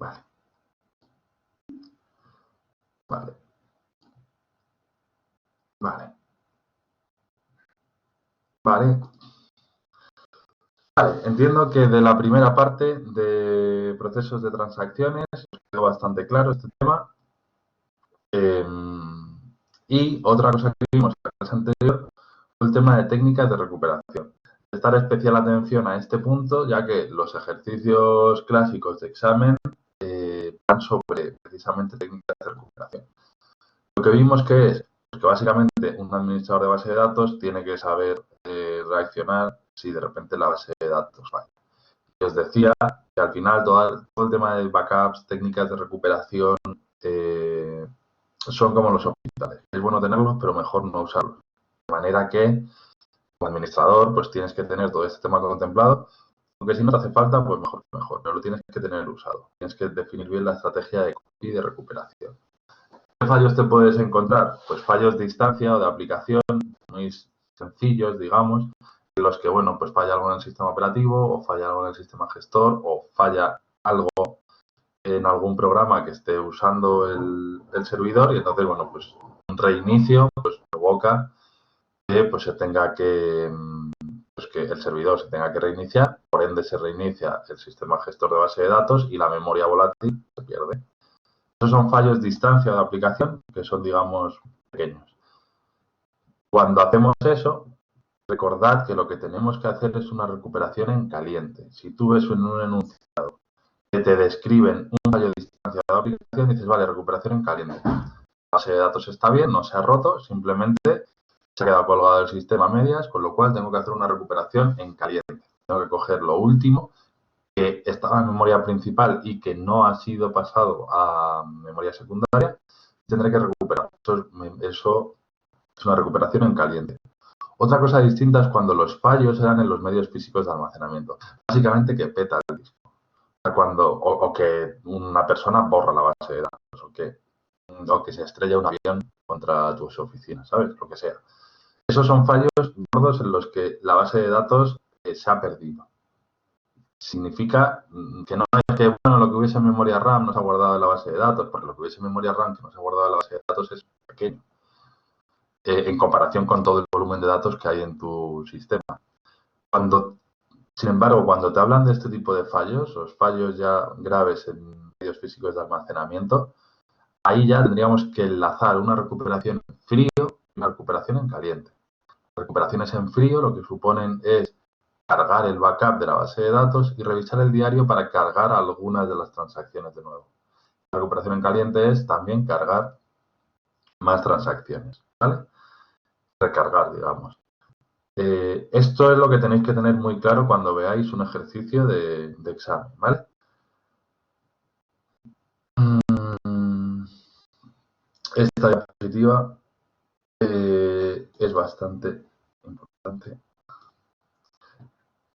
Vale. Vale. Vale. Vale. Vale, entiendo que de la primera parte de procesos de transacciones os quedó bastante claro este tema. Y otra cosa que vimos en la clase anterior fue el tema de técnicas de recuperación. Prestar especial atención a este punto, ya que los ejercicios clásicos de examen van sobre precisamente técnicas de recuperación. Lo que vimos que es que básicamente un administrador de base de datos tiene que saber reaccionar si de repente la base de datos falla. Y os decía que al final todo el tema de backups, técnicas de recuperación, son como los hospitales. Es bueno tenerlos, pero mejor no usarlos. De manera que, como administrador, pues tienes que tener todo este tema contemplado. Aunque si no te hace falta, pues mejor. Pero lo tienes que tener usado. Tienes que definir bien la estrategia de copia y de recuperación. ¿Qué fallos te puedes encontrar? Pues fallos de instancia o de aplicación, muy sencillos, digamos, en los que, bueno, pues falla algo en el sistema operativo o falla algo en el sistema gestor o falla algo en algún programa que esté usando el servidor y entonces, bueno, pues un reinicio pues provoca que pues se tenga que, pues que el servidor se tenga que reiniciar, por ende se reinicia el sistema gestor de base de datos y la memoria volátil se pierde. Esos son fallos de instancia de aplicación que son, digamos, pequeños. Cuando hacemos eso, recordad que lo que tenemos que hacer es una recuperación en caliente. Si tú ves en un enunciado que te describen un fallo de instancia de aplicación, dices, vale, recuperación en caliente. La base de datos está bien, no se ha roto, simplemente se ha quedado colgado el sistema a medias, con lo cual tengo que hacer una recuperación en caliente. Tengo que coger lo último que estaba en memoria principal y que no ha sido pasado a memoria secundaria, tendré que recuperar. Eso es una recuperación en caliente. Otra cosa distinta es cuando los fallos eran en los medios físicos de almacenamiento. Básicamente que peta el disco. O que una persona borra la base de datos o que se estrella un avión contra tus oficinas, ¿sabes? Lo que sea. Esos son fallos gordos en los que la base de datos se ha perdido. Significa que no es que, bueno, lo que hubiese en memoria RAM no se ha guardado en la base de datos, porque lo que hubiese en memoria RAM que no se ha guardado en la base de datos es pequeño, en comparación con todo el volumen de datos que hay en tu sistema. Sin embargo, cuando te hablan de este tipo de fallos, los fallos ya graves en medios físicos de almacenamiento, ahí ya tendríamos que enlazar una recuperación en frío y una recuperación en caliente. Recuperaciones en frío lo que suponen es cargar el backup de la base de datos y revisar el diario para cargar algunas de las transacciones de nuevo. La recuperación en caliente es también cargar más transacciones, ¿vale? Recargar, digamos. Esto es lo que tenéis que tener muy claro cuando veáis un ejercicio de examen, ¿vale? Esta diapositiva es bastante importante.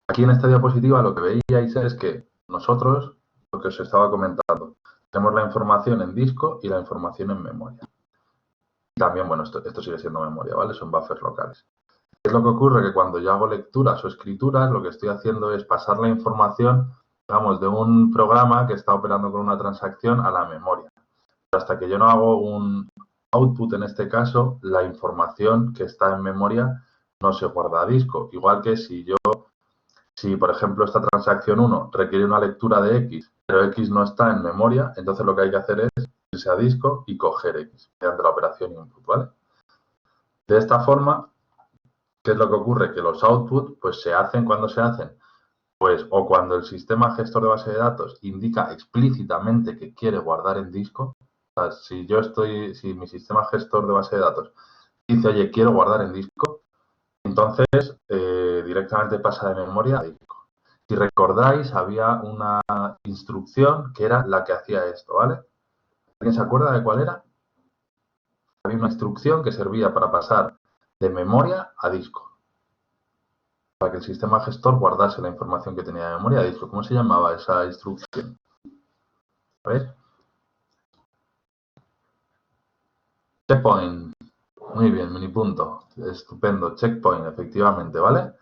Aquí en esta diapositiva lo que veíais es que nosotros, lo que os estaba comentando, tenemos la información en disco y la información en memoria. También, bueno, esto sigue siendo memoria, ¿vale? Son buffers locales. ¿Qué es lo que ocurre? Que cuando yo hago lecturas o escrituras, lo que estoy haciendo es pasar la información, digamos, de un programa que está operando con una transacción a la memoria. Pero hasta que yo no hago un output, en este caso, la información que está en memoria no se guarda a disco. Igual que si por ejemplo, esta transacción 1 requiere una lectura de X, pero X no está en memoria, entonces lo que hay que hacer es irse a disco y coger X mediante la operación input, ¿vale? De esta forma, ¿qué es lo que ocurre? Que los outputs pues se hacen cuando se hacen, pues o cuando el sistema gestor de base de datos indica explícitamente que quiere guardar en disco. O sea, si mi sistema gestor de base de datos dice, oye, quiero guardar en disco, entonces directamente pasa de memoria a disco. Si recordáis, había una instrucción que era la que hacía esto, ¿vale? ¿Alguien se acuerda de cuál era? Había una instrucción que servía para pasar de memoria a disco, para que el sistema gestor guardase la información que tenía de memoria a disco. ¿Cómo se llamaba esa instrucción? A ver. Checkpoint. Muy bien, minipunto. Estupendo. Checkpoint, efectivamente, ¿vale?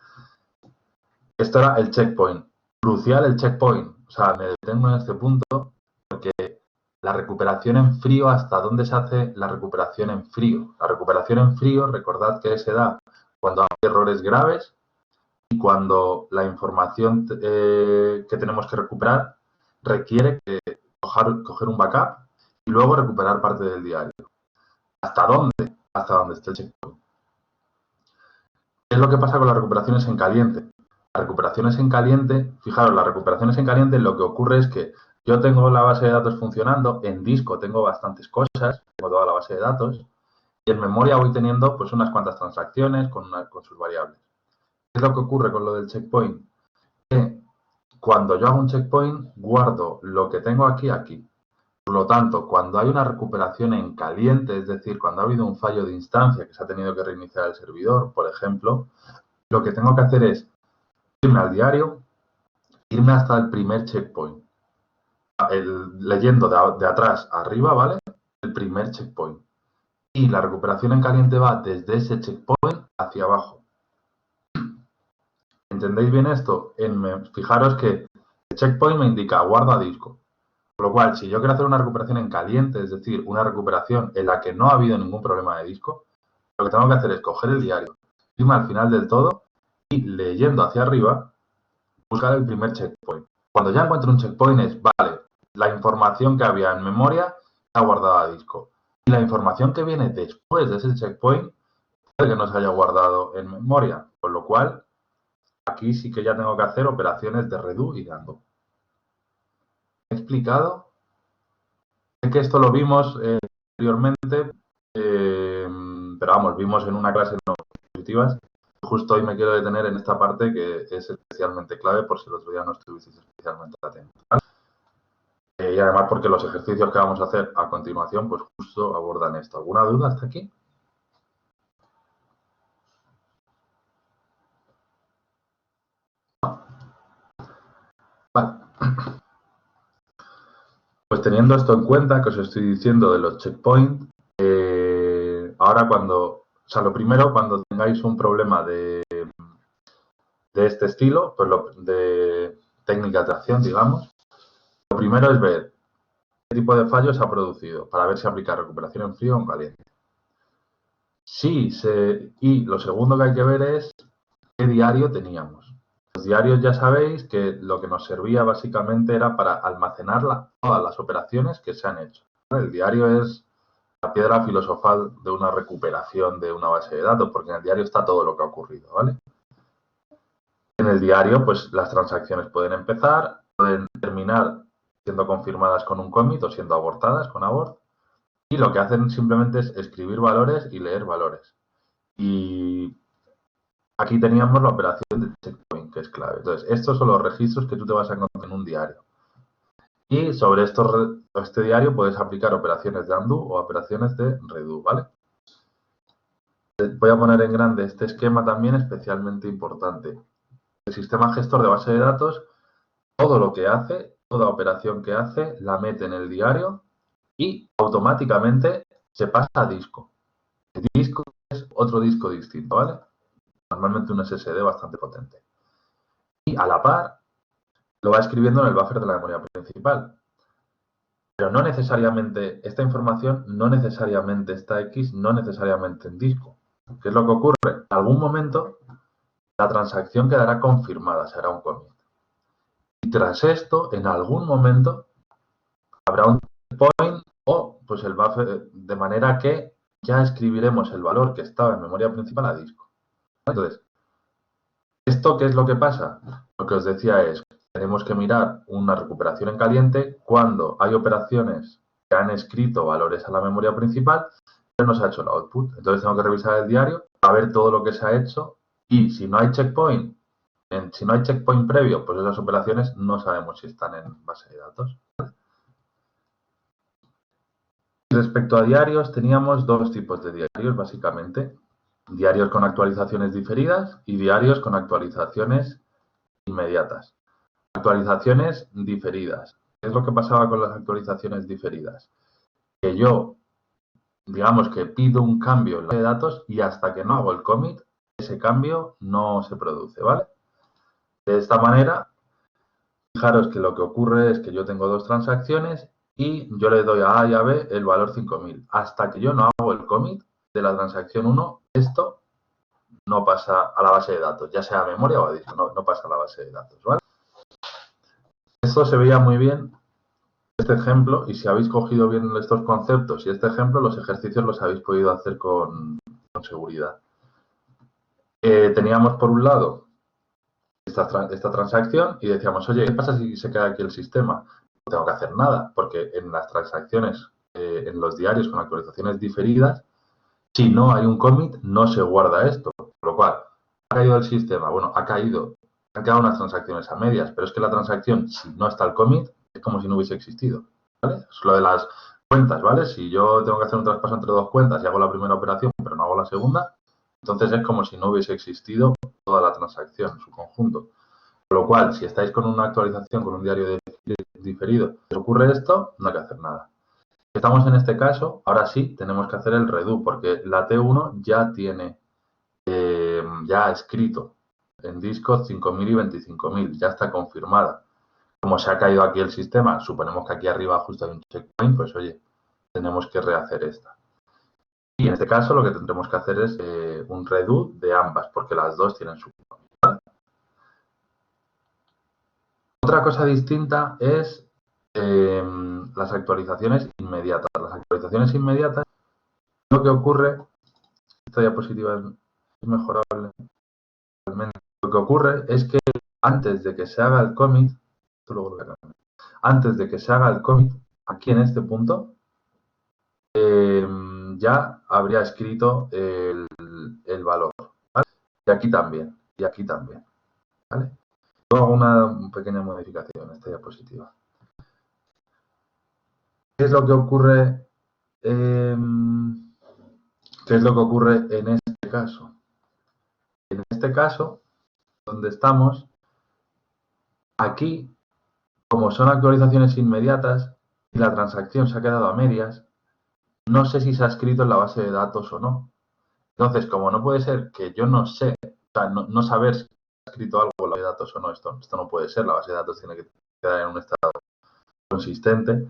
Esto era el checkpoint. Crucial el checkpoint. O sea, me detengo en este punto La recuperación en frío, ¿hasta dónde se hace la recuperación en frío? La recuperación en frío, recordad que se da cuando hay errores graves y cuando la información que tenemos que recuperar requiere coger un backup y luego recuperar parte del diario. ¿Hasta dónde? Hasta donde esté el checkpoint. ¿Qué es lo que pasa con las recuperaciones en caliente? Las recuperaciones en caliente, fijaros, las recuperaciones en caliente lo que ocurre es que yo tengo la base de datos funcionando, en disco tengo bastantes cosas, tengo toda la base de datos, y en memoria voy teniendo pues unas cuantas transacciones con sus variables. ¿Qué es lo que ocurre con lo del checkpoint? Que cuando yo hago un checkpoint, guardo lo que tengo aquí. Por lo tanto, cuando hay una recuperación en caliente, es decir, cuando ha habido un fallo de instancia que se ha tenido que reiniciar el servidor, por ejemplo, lo que tengo que hacer es irme al diario, irme hasta el primer checkpoint. Leyendo de atrás a arriba, ¿vale? El primer checkpoint. Y la recuperación en caliente va desde ese checkpoint hacia abajo. ¿Entendéis bien esto? Fijaros que el checkpoint me indica guarda disco. Por lo cual, si yo quiero hacer una recuperación en caliente, es decir, una recuperación en la que no ha habido ningún problema de disco, lo que tengo que hacer es coger el diario, irme al final del todo y leyendo hacia arriba, buscar el primer checkpoint. Cuando ya encuentro un checkpoint es, vale, la información que había en memoria está guardada a disco. Y la información que viene después de ese checkpoint puede que no se haya guardado en memoria. Con lo cual, aquí sí que ya tengo que hacer operaciones de redo y de undo. ¿He explicado? Sé que esto lo vimos anteriormente, pero vamos, vimos en una clase de diapositivas. Justo hoy me quiero detener en esta parte que es especialmente clave por si el otro día no estuvisteis especialmente atentos, ¿vale? Y además porque los ejercicios que vamos a hacer a continuación pues justo abordan esto. ¿Alguna duda hasta aquí? Vale. Pues teniendo esto en cuenta que os estoy diciendo de los checkpoints, ahora lo primero, cuando tengáis un problema de este estilo, pues de técnica de tracción, digamos, lo primero es ver qué tipo de fallo se ha producido para ver si aplica recuperación en frío o en caliente. Y lo segundo que hay que ver es qué diario teníamos. Los diarios ya sabéis que lo que nos servía básicamente era para almacenar todas las operaciones que se han hecho. El diario es la piedra filosofal de una recuperación de una base de datos, porque en el diario está todo lo que ha ocurrido, ¿vale? En el diario, pues las transacciones pueden empezar, pueden terminar siendo confirmadas con un commit o siendo abortadas con abort. Y lo que hacen simplemente es escribir valores y leer valores. Y aquí teníamos la operación de checkpoint, que es clave. Entonces, estos son los registros que tú te vas a encontrar en un diario. Y sobre este diario puedes aplicar operaciones de undo o operaciones de redo, ¿vale? Voy a poner en grande este esquema también especialmente importante. El sistema gestor de base de datos, todo lo que hace, toda operación que hace, la mete en el diario y automáticamente se pasa a disco. El disco es otro disco distinto, ¿vale? Normalmente un SSD bastante potente. Y a la par lo va escribiendo en el buffer de la memoria principal. Pero no necesariamente, esta información no necesariamente está X, no necesariamente en disco. ¿Qué es lo que ocurre? En algún momento la transacción quedará confirmada, será un commit. Y tras esto, en algún momento, habrá un checkpoint o pues el buffer, de manera que ya escribiremos el valor que estaba en memoria principal a disco. Entonces, ¿esto qué es lo que pasa? Lo que os decía es, tenemos que mirar una recuperación en caliente cuando hay operaciones que han escrito valores a la memoria principal, pero no se ha hecho el output. Entonces tengo que revisar el diario, a ver todo lo que se ha hecho y si no hay checkpoint, previo, pues esas operaciones no sabemos si están en base de datos. Respecto a diarios, teníamos dos tipos de diarios, básicamente. Diarios con actualizaciones diferidas y diarios con actualizaciones inmediatas. Actualizaciones diferidas. ¿Qué es lo que pasaba con las actualizaciones diferidas? Que yo, digamos que pido un cambio en la base de datos y hasta que no hago el commit, ese cambio no se produce, ¿vale? De esta manera, fijaros que lo que ocurre es que yo tengo dos transacciones y yo le doy a A y a B el valor 5000. Hasta que yo no hago el commit de la transacción 1, esto no pasa a la base de datos, ya sea a memoria o a disco, no pasa a la base de datos, ¿vale? Esto se veía muy bien, este ejemplo, y si habéis cogido bien estos conceptos y este ejemplo, los ejercicios los habéis podido hacer con seguridad. Teníamos por un lado esta transacción y decíamos, oye, ¿qué pasa si se queda aquí el sistema? No tengo que hacer nada, porque en las transacciones, en los diarios con actualizaciones diferidas, si no hay un commit, no se guarda esto. Por lo cual, ha caído el sistema, bueno, han quedado unas transacciones a medias, pero es que la transacción, si no está el commit, es como si no hubiese existido, ¿vale? Es lo de las cuentas, ¿vale? Si yo tengo que hacer un traspaso entre dos cuentas y hago la primera operación, pero no hago la segunda, entonces es como si no hubiese existido toda la transacción en su conjunto. Con lo cual, si estáis con una actualización, con un diario diferido, si ocurre esto, no hay que hacer nada. Estamos en este caso, ahora sí, tenemos que hacer el redo, porque la T1 ya tiene, ya ha escrito en disco 5.000 y 25.000, ya está confirmada. Como se ha caído aquí el sistema, suponemos que aquí arriba justo hay un checkpoint, pues oye, tenemos que rehacer esta. Y en este caso lo que tendremos que hacer es un redo de ambas, porque las dos tienen su... ¿vale? Otra cosa distinta es las actualizaciones inmediatas. Las actualizaciones inmediatas, lo que ocurre, esta diapositiva es mejorable, realmente. Lo que ocurre es que antes de que se haga el commit, antes de que se haga el commit, aquí en este punto, ya habría escrito el valor, ¿vale? Y aquí también, y aquí también, ¿vale? Luego hago una pequeña modificación en esta diapositiva. ¿Qué es lo que ocurre? ¿Qué es lo que ocurre en este caso? En este caso, donde estamos, aquí, como son actualizaciones inmediatas y la transacción se ha quedado a medias, no sé si se ha escrito en la base de datos o no. Entonces, como no puede ser que yo no sé, o sea, no saber si ha escrito algo en la base de datos o no, esto no puede ser, la base de datos tiene que quedar en un estado consistente.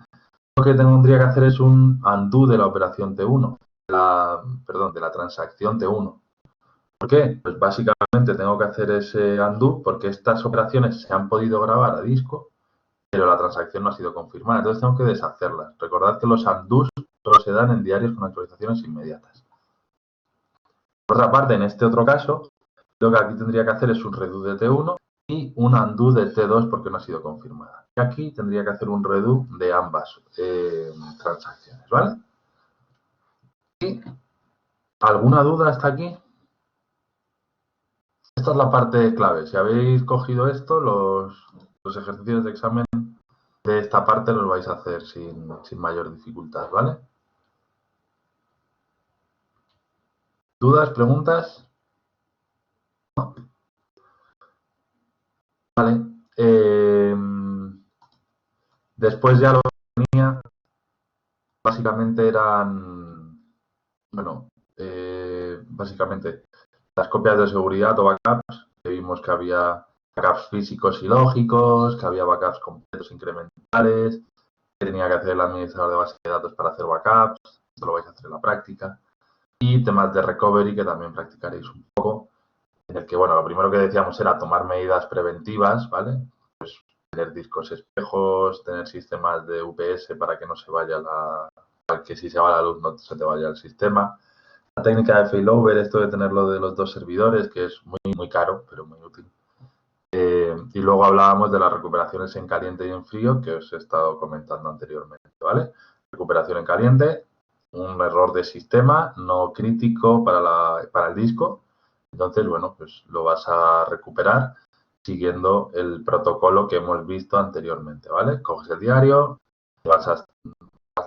Lo que tendría que hacer es un undo de la operación T1, de la transacción T1. ¿Por qué? Pues básicamente tengo que hacer ese undo porque estas operaciones se han podido grabar a disco, pero la transacción no ha sido confirmada. Entonces tengo que deshacerlas. Recordad que los undos solo se dan en diarios con actualizaciones inmediatas. Por otra parte, en este otro caso, lo que aquí tendría que hacer es un redo de T1 y un undo de T2 porque no ha sido confirmada. Y aquí tendría que hacer un redo de ambas transacciones, ¿vale? ¿Y alguna duda hasta aquí? Esta es la parte clave. Si habéis cogido esto, los ejercicios de examen de esta parte los vais a hacer sin mayor dificultad, ¿vale? ¿Dudas, preguntas? ¿No? Vale. Después ya lo que tenía, básicamente eran, bueno, básicamente las copias de seguridad o backups, que vimos que había backups físicos y lógicos, que había backups completos incrementales, que tenía que hacer el administrador de base de datos para hacer backups, esto lo vais a hacer en la práctica, y temas de recovery que también practicaréis un poco, en el que, bueno, lo primero que decíamos era tomar medidas preventivas, ¿vale? Pues tener discos espejos, tener sistemas de UPS para que no se vaya que si se va la luz no se te vaya el sistema. La técnica de failover, esto de tenerlo de los dos servidores, que es muy caro, pero muy útil. Y luego hablábamos de las recuperaciones en caliente y en frío, que os he estado comentando anteriormente, ¿vale? Recuperación en caliente, un error de sistema no crítico para el disco. Entonces, bueno, pues lo vas a recuperar siguiendo el protocolo que hemos visto anteriormente, ¿vale? Coges el diario, vas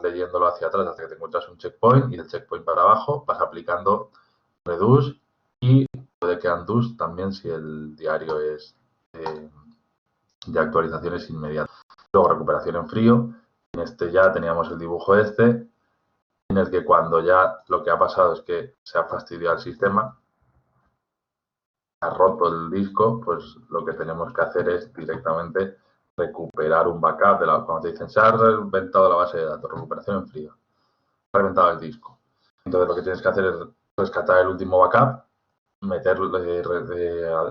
leyéndolo hacia atrás hasta que te encuentras un checkpoint y del checkpoint para abajo vas aplicando reduce y puede que undo también si el diario es de actualizaciones inmediatas. Luego recuperación en frío, en este ya teníamos el dibujo este, en el que cuando ya lo que ha pasado es que se ha fastidiado el sistema, ha roto el disco, pues lo que tenemos que hacer es directamente recuperar un backup cuando te dicen se ha reventado la base de datos, recuperación en frío, se ha reventado el disco. Entonces lo que tienes que hacer es rescatar el último backup,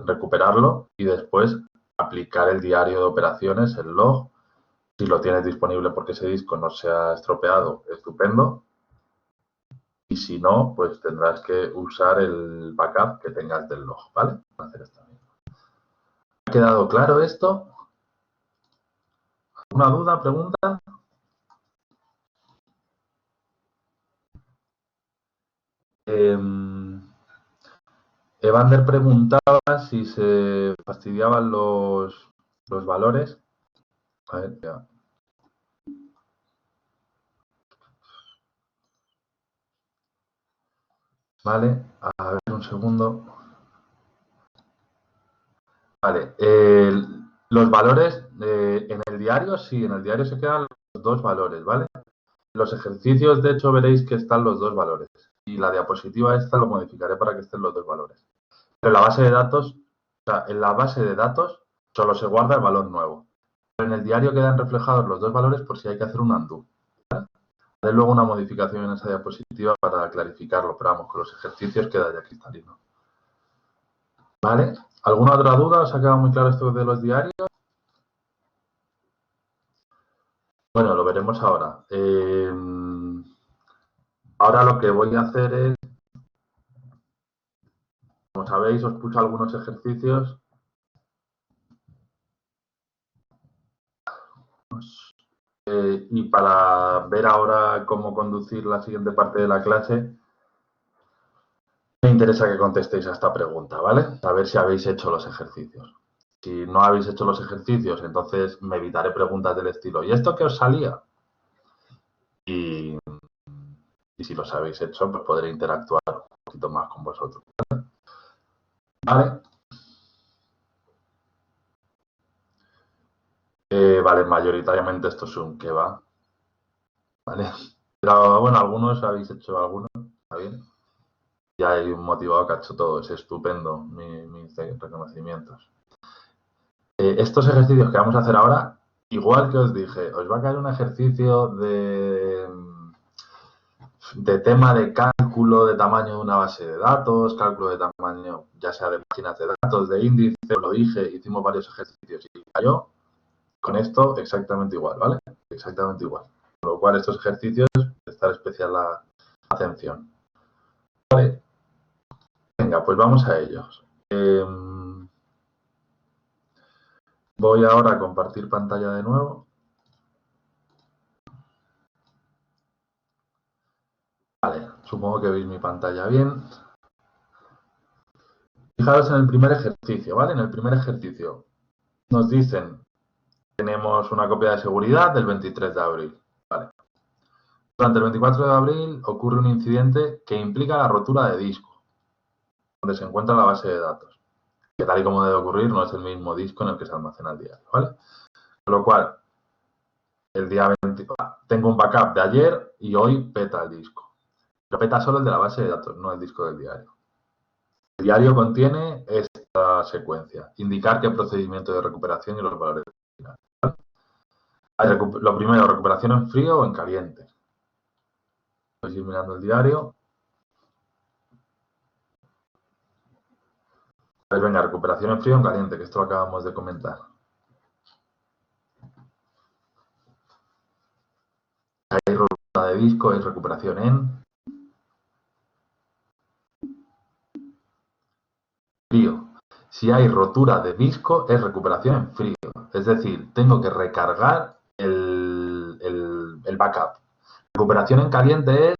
recuperarlo y después aplicar el diario de operaciones, el log. Si lo tienes disponible porque ese disco no se ha estropeado, estupendo. Y si no, pues tendrás que usar el backup que tengas del log, ¿vale? Hacer esto. ¿Ha quedado claro esto? ¿Alguna duda, pregunta? Evander preguntaba si se fastidiaban los valores. A ver, ya. Vale, a ver un segundo. Vale, los valores en el diario, sí, en el diario se quedan los dos valores, ¿vale? En los ejercicios, de hecho, veréis que están los dos valores. Y la diapositiva esta lo modificaré para que estén los dos valores. Pero en la base de datos, o sea, en la base de datos solo se guarda el valor nuevo. Pero en el diario quedan reflejados los dos valores por si hay que hacer un undo. ¿Vale? Haré luego una modificación en esa diapositiva para clarificarlo, pero vamos, con los ejercicios queda ya cristalino. ¿Vale? ¿Alguna otra duda? ¿Os ha quedado muy claro esto de los diarios? Bueno, lo veremos ahora. Ahora lo que voy a hacer es, como sabéis, os puse algunos ejercicios. Y para ver ahora cómo conducir la siguiente parte de la clase, me interesa que contestéis a esta pregunta, ¿vale? A ver si habéis hecho los ejercicios. Si no habéis hecho los ejercicios, entonces me evitaré preguntas del estilo ¿y esto qué os salía? Y si los habéis hecho, pues podré interactuar un poquito más con vosotros. ¿Vale? Vale, mayoritariamente esto es un que va. ¿Vale? Pero bueno, algunos habéis hecho algunos, está bien. Y hay un motivado que ha hecho todo, es estupendo, mis reconocimientos. Estos ejercicios que vamos a hacer ahora, igual que os dije, os va a caer un ejercicio de tema de cálculo de tamaño de una base de datos, cálculo de tamaño ya sea de páginas de datos, de índice, lo dije, hicimos varios ejercicios y cayó con esto exactamente igual, ¿vale? Exactamente igual. Con lo cual estos ejercicios, prestar especial atención. Vale. Venga, pues vamos a ellos. Voy ahora a compartir pantalla de nuevo. Vale, supongo que veis mi pantalla bien. Fijaros en el primer ejercicio, ¿vale? En el primer ejercicio nos dicen, tenemos una copia de seguridad del 23 de abril, ¿vale? Durante el 24 de abril ocurre un incidente que implica la rotura de disco, donde se encuentra la base de datos, que tal y como debe ocurrir no es el mismo disco en el que se almacena el diario, ¿vale? Con lo cual, el día 20, tengo un backup de ayer y hoy peta el disco. Pero peta solo el de la base de datos, no el disco del diario. El diario contiene esta secuencia. Indicar qué procedimiento de recuperación y los valores. ¿Vale? Lo primero, recuperación en frío o en caliente. Voy a ir mirando el diario. Pues venga, recuperación en frío o en caliente, que esto lo acabamos de comentar. Hay rotura de disco, hay recuperación en frío. Si hay rotura de disco, es recuperación en frío. Es decir, tengo que recargar el backup. Recuperación en caliente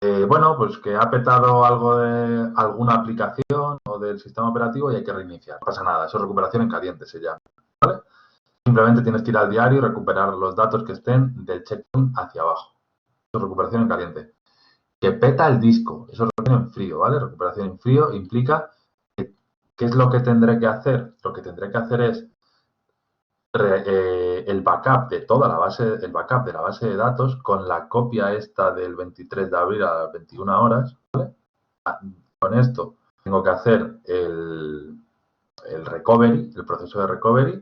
es, bueno, pues que ha petado algo de alguna aplicación o del sistema operativo y hay que reiniciar. No pasa nada, eso es recuperación en caliente, se llama. ¿Vale? Simplemente tienes que ir al diario y recuperar los datos que estén del checkpoint hacia abajo. Eso es recuperación en caliente. Que peta el disco, eso es recuperación en frío, ¿vale? Recuperación en frío implica ¿qué es lo que tendré que hacer? Lo que tendré que hacer es el backup de toda la base, el backup de la base de datos con la copia esta del 23 de abril a las 21 horas, ¿vale? Con esto tengo que hacer el recovery, el proceso de recovery,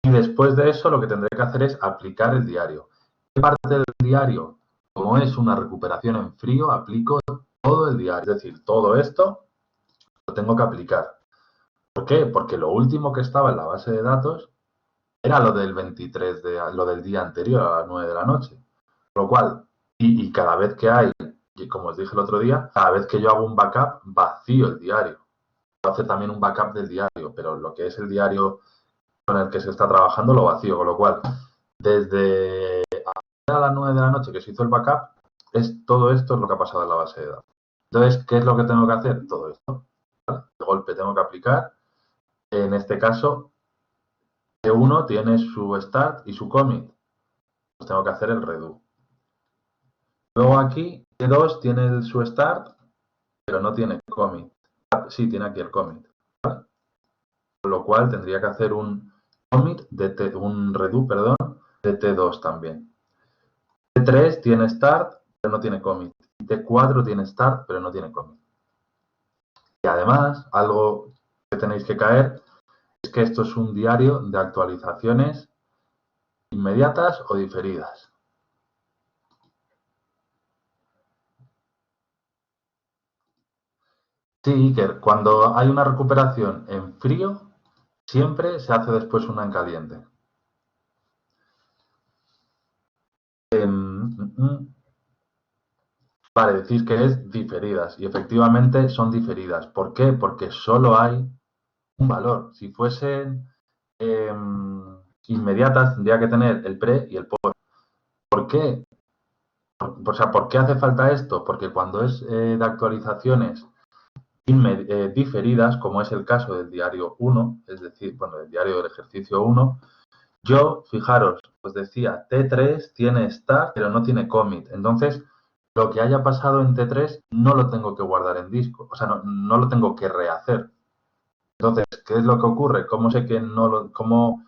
y Y después de eso lo que tendré que hacer es aplicar el diario. ¿Qué parte del diario? Como es una recuperación en frío, aplico todo el diario. Es decir, todo esto lo tengo que aplicar. ¿Por qué? Porque lo último que estaba en la base de datos era lo del 23, lo del día anterior a las 9 de la noche. Con lo cual, y cada vez que hay, y como os dije el otro día, cada vez que yo hago un backup, vacío el diario. Puedo hacer también un backup del diario, pero lo que es el diario con el que se está trabajando lo vacío. Con lo cual, desde a las 9 de la noche que se hizo el backup, todo esto es lo que ha pasado en la base de datos. Entonces, ¿qué es lo que tengo que hacer? Todo esto. ¿Vale? De golpe tengo que aplicar. En este caso, T1 tiene su start y su commit. Pues tengo que hacer el redo. Luego aquí, T2 tiene su start, pero no tiene commit. Sí, tiene aquí el commit. ¿Vale? Con lo cual tendría que hacer un commit un redo, perdón, de T2 también. T3 tiene start, pero no tiene commit. T4 tiene start, pero no tiene commit. Y además, algo que tenéis que caer es que esto es un diario de actualizaciones inmediatas o diferidas. Sí, que cuando hay una recuperación en frío, siempre se hace después una en caliente. Vale, decís que es diferidas y efectivamente son diferidas. ¿Por qué? Porque solo hay un valor. Si fuesen inmediatas, tendría que tener el pre y el post. ¿Por qué? O sea, ¿por qué hace falta esto? Porque cuando es de actualizaciones diferidas, como es el caso del diario 1, es decir, bueno, del diario del ejercicio 1, yo, fijaros, os decía, T3 tiene start, pero no tiene commit. Entonces, lo que haya pasado en T3 no lo tengo que guardar en disco, o sea, no lo tengo que rehacer. Entonces, ¿qué es lo que ocurre? ¿Cómo sé que no lo, cómo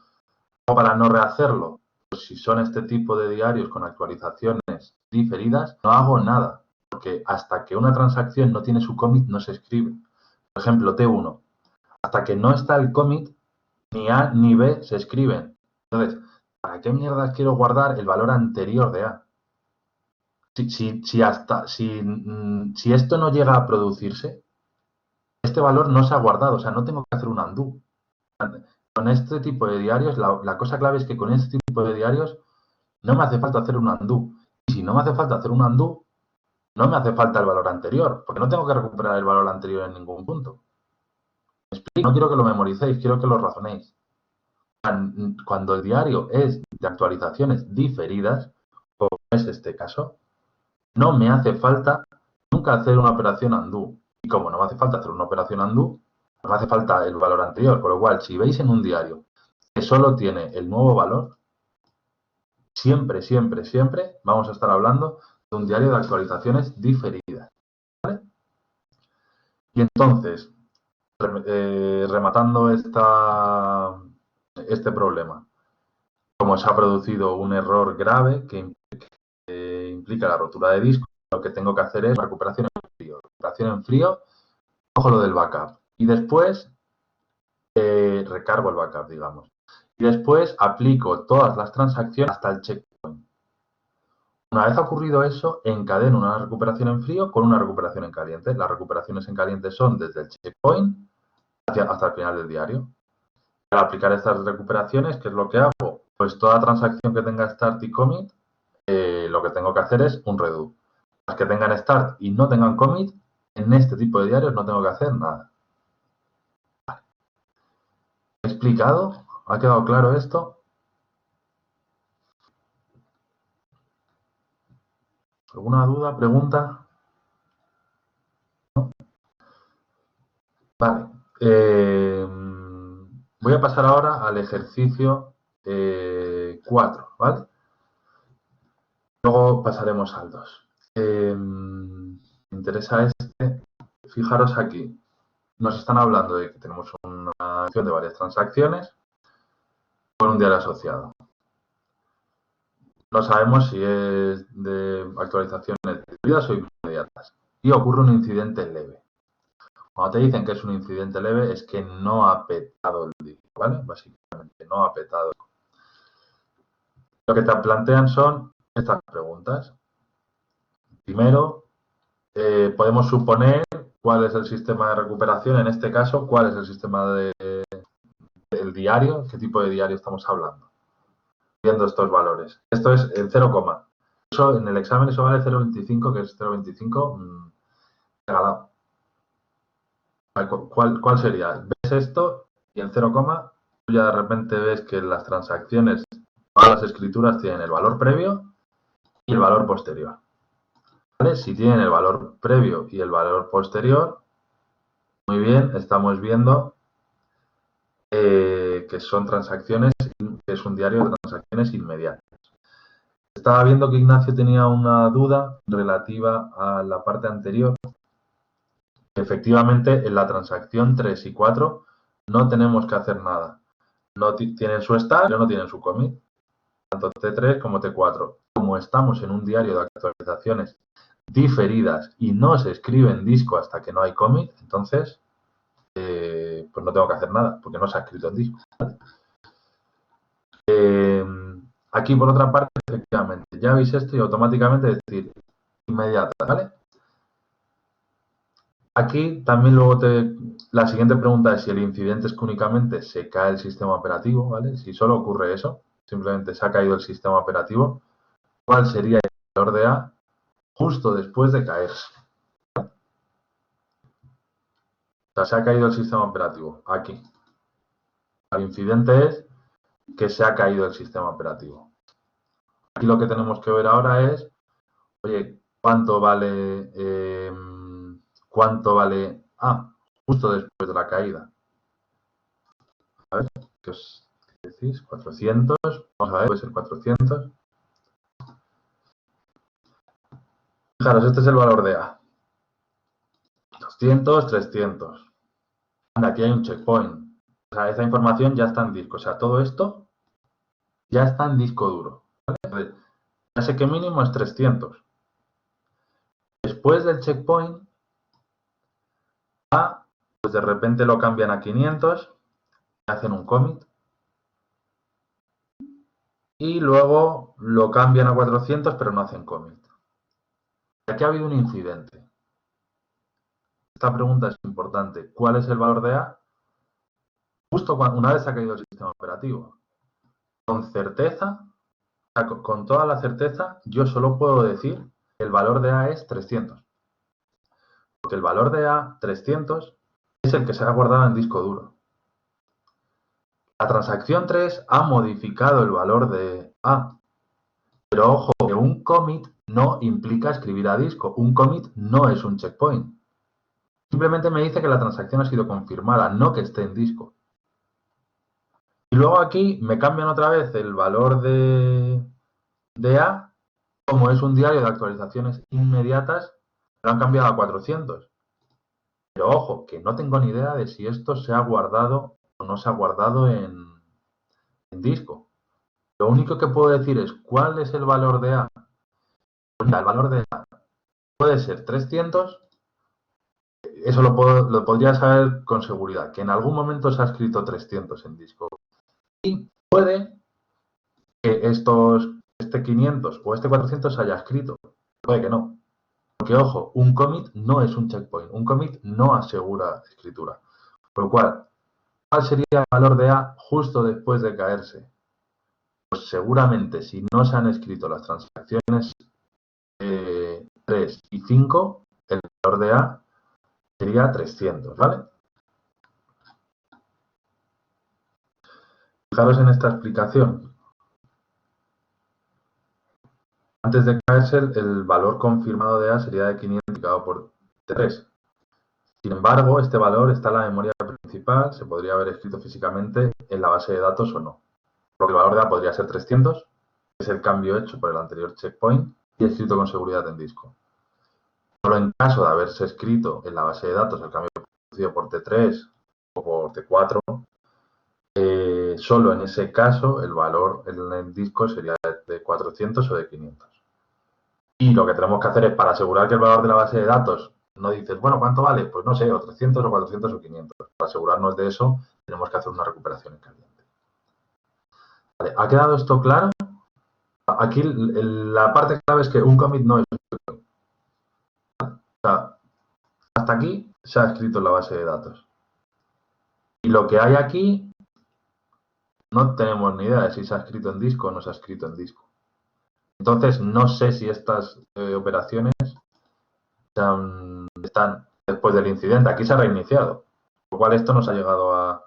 para no rehacerlo? Pues si son este tipo de diarios con actualizaciones diferidas, no hago nada, porque hasta que una transacción no tiene su commit no se escribe. Por ejemplo, T1, hasta que no está el commit, ni A ni B se escriben. Entonces, ¿para qué mierdas quiero guardar el valor anterior de A? Si esto no llega a producirse, este valor no se ha guardado, o sea, no tengo que hacer un undo. Con este tipo de diarios, la cosa clave es que con este tipo de diarios no me hace falta hacer un undo. Y si no me hace falta hacer un undo, no me hace falta el valor anterior, porque no tengo que recuperar el valor anterior en ningún punto. No quiero que lo memoricéis, quiero que lo razonéis. Cuando el diario es de actualizaciones diferidas, como es este caso, no me hace falta nunca hacer una operación undo. Y como no me hace falta hacer una operación undo, no me hace falta el valor anterior. Con lo cual, si veis en un diario que solo tiene el nuevo valor, siempre, siempre, siempre vamos a estar hablando de un diario de actualizaciones diferidas. ¿Vale? Y entonces, rematando este problema, como se ha producido un error grave que implica la rotura de disco, lo que tengo que hacer es recuperación en frío. Recuperación en frío, cojo lo del backup y después recargo el backup, digamos. Y después aplico todas las transacciones hasta el checkpoint. Una vez ocurrido eso, encadeno una recuperación en frío con una recuperación en caliente. Las recuperaciones en caliente son desde el checkpoint hasta el final del diario. Para aplicar estas recuperaciones, ¿qué es lo que hago? Pues toda transacción que tenga start y commit, lo que tengo que hacer es un redo. Las que tengan start y no tengan commit, en este tipo de diarios no tengo que hacer nada. Vale. ¿He explicado? ¿Ha quedado claro esto? ¿Alguna duda, pregunta? ¿No? Vale. Voy a pasar ahora al ejercicio 4, ¿vale? Luego pasaremos al 2. Me interesa este. Fijaros aquí. Nos están hablando de que tenemos una acción de varias transacciones con un diario asociado. No sabemos si es de actualizaciones diferidas o inmediatas. Y ocurre un incidente leve. Cuando te dicen que es un incidente leve es que no ha petado el disco, ¿vale? Básicamente, no ha petado. Lo que te plantean son estas preguntas. Primero, podemos suponer cuál es el sistema de recuperación, en este caso, cuál es el sistema del diario, qué tipo de diario estamos hablando, viendo estos valores. Esto es el 0, eso en el examen eso vale 0,25, que es 0,25 regalado. ¿Cuál sería? ¿Ves esto? Y en 0, tú ya de repente ves que las transacciones, todas las escrituras tienen el valor previo y el valor posterior. ¿Vale? Si tienen el valor previo y el valor posterior, muy bien, estamos viendo que son transacciones, que es un diario de transacciones inmediatas. Estaba viendo que Ignacio tenía una duda relativa a la parte anterior. Efectivamente, en la transacción 3 y 4 no tenemos que hacer nada. No tienen su start, pero no tienen su commit. Tanto T3 como T4. Como estamos en un diario de actualizaciones diferidas y no se escribe en disco hasta que no hay commit, entonces pues no tengo que hacer nada porque no se ha escrito en disco. Aquí, por otra parte, efectivamente, ya veis esto y automáticamente decir inmediata, ¿vale? Aquí también luego la siguiente pregunta es si el incidente es que únicamente se cae el sistema operativo, ¿vale? Si solo ocurre eso, simplemente se ha caído el sistema operativo, ¿cuál sería el valor de A justo después de caerse? O sea, se ha caído el sistema operativo, aquí. El incidente es que se ha caído el sistema operativo. Aquí lo que tenemos que ver ahora es, oye, ¿cuánto vale A justo después de la caída? A ver, ¿qué os decís? 400, vamos a ver, puede ser 400. Fijaros, este es el valor de A. 200, 300. Aquí hay un checkpoint. O sea, esa información ya está en disco. O sea, todo esto ya está en disco duro. ¿Vale? Ya sé que mínimo es 300. Después del checkpoint, A, pues de repente lo cambian a 500, hacen un commit, y luego lo cambian a 400, pero no hacen commit. Aquí ha habido un incidente. Esta pregunta es importante. ¿Cuál es el valor de A? Justo una vez ha caído el sistema operativo. Con certeza, con toda la certeza, yo solo puedo decir que el valor de A es 300. Porque el valor de A, 300, es el que se ha guardado en disco duro. La transacción 3 ha modificado el valor de A. Pero ojo, que un commit no implica escribir a disco. Un commit no es un checkpoint. Simplemente me dice que la transacción ha sido confirmada, no que esté en disco. Y luego aquí me cambian otra vez el valor de A, como es un diario de actualizaciones inmediatas, lo han cambiado a 400. Pero ojo, que no tengo ni idea de si esto se ha guardado o no se ha guardado en disco. Lo único que puedo decir es cuál es el valor de A. Pues mira, el valor de A puede ser 300. Eso lo podría saber con seguridad, que en algún momento se ha escrito 300 en disco. Y puede que este 500 o este 400 se haya escrito. Puede que no. Porque, ojo, un commit no es un checkpoint. Un commit no asegura escritura. Por lo cual, ¿cuál sería el valor de A justo después de caerse? Pues seguramente, si no se han escrito las transacciones 3 y 5, el valor de A sería 300, ¿vale? Fijaros en esta explicación. Antes de caerse, el valor confirmado de A sería de 500 multiplicado por 3. Sin embargo, este valor está en la memoria principal, se podría haber escrito físicamente en la base de datos o no. Porque el valor de A podría ser 300, que es el cambio hecho por el anterior checkpoint, y escrito con seguridad en disco. Solo en caso de haberse escrito en la base de datos el cambio producido por T3 o por T4, solo en ese caso el valor en el disco sería de 400 o de 500. Y lo que tenemos que hacer es, para asegurar que el valor de la base de datos, no dices, bueno, ¿cuánto vale? Pues no sé, o 300 o 400 o 500. Para asegurarnos de eso, tenemos que hacer una recuperación en caliente. Vale, ¿ha quedado esto claro? Aquí la parte clave es que un commit no es un commit. O sea, hasta aquí se ha escrito en la base de datos. Y lo que hay aquí no tenemos ni idea de si se ha escrito en disco o no se ha escrito en disco. Entonces, no sé si estas operaciones están después del incidente. Aquí se ha reiniciado, por lo cual esto no se ha llegado a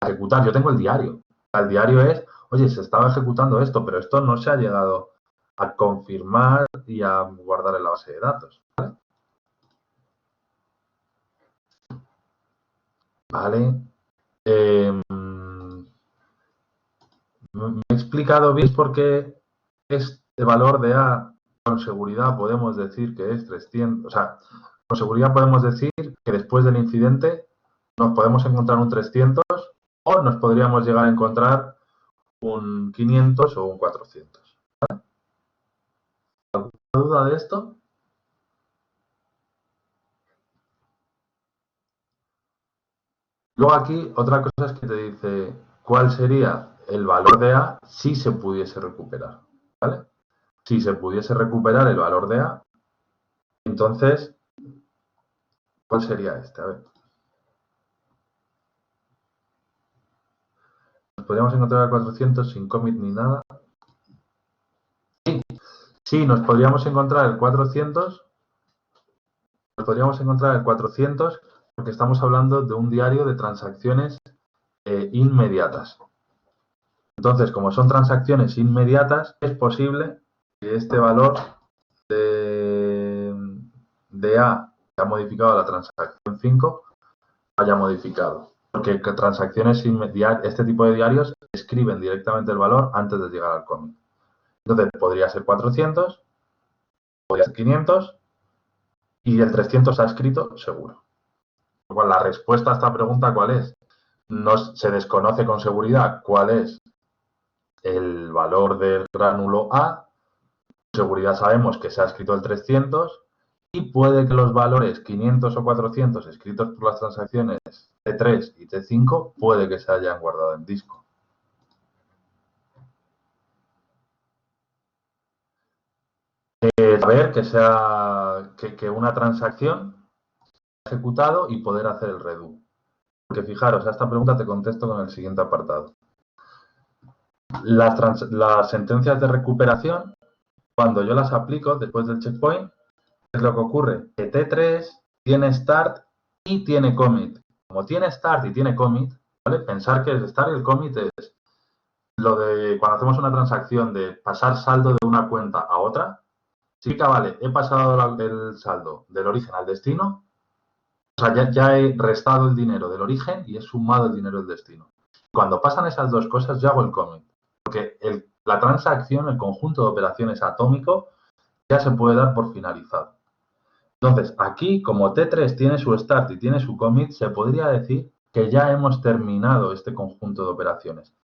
ejecutar. Yo tengo el diario. El diario es, oye, se estaba ejecutando esto, pero esto no se ha llegado a confirmar y a guardar en la base de datos. Vale. ¿Me he explicado bien por qué este valor de A con seguridad podemos decir que es 300? O sea, con seguridad podemos decir que después del incidente nos podemos encontrar un 300 o nos podríamos llegar a encontrar un 500 o un 400. ¿Alguna duda de esto? Luego aquí otra cosa es que te dice cuál sería el valor de A si se pudiese recuperar. ¿Vale? Si se pudiese recuperar el valor de A, entonces, ¿cuál sería este? A ver. Nos podríamos encontrar a 400 sin commit ni nada. Sí, nos podríamos encontrar el 400. Nos podríamos encontrar el 400 porque estamos hablando de un diario de transacciones inmediatas. Entonces, como son transacciones inmediatas, es posible que este valor de A que ha modificado la transacción 5 haya modificado. Porque transacciones inmediatas, este tipo de diarios escriben directamente el valor antes de llegar al commit. Entonces, podría ser 400, podría ser 500 y el 300 ha escrito seguro. Bueno, la respuesta a esta pregunta, ¿cuál es? No se desconoce con seguridad cuál es el valor del gránulo A. Con seguridad sabemos que se ha escrito el 300 y puede que los valores 500 o 400 escritos por las transacciones T3 y T5 puede que se hayan guardado en disco. Saber que una transacción ha ejecutado y poder hacer el redo. Porque fijaros, a esta pregunta te contesto con el siguiente apartado. Las sentencias de recuperación, cuando yo las aplico después del checkpoint, es lo que ocurre, que T3 tiene start y tiene commit. Como tiene start y tiene commit, ¿vale? Pensar que el start y el commit es lo de cuando hacemos una transacción de pasar saldo de una cuenta a otra. Significa, vale, he pasado el saldo del origen al destino, o sea, ya he restado el dinero del origen y he sumado el dinero del destino. Cuando pasan esas dos cosas, yo hago el commit. Porque la transacción, el conjunto de operaciones atómico, ya se puede dar por finalizado. Entonces, aquí, como T3 tiene su start y tiene su commit, se podría decir que ya hemos terminado este conjunto de operaciones.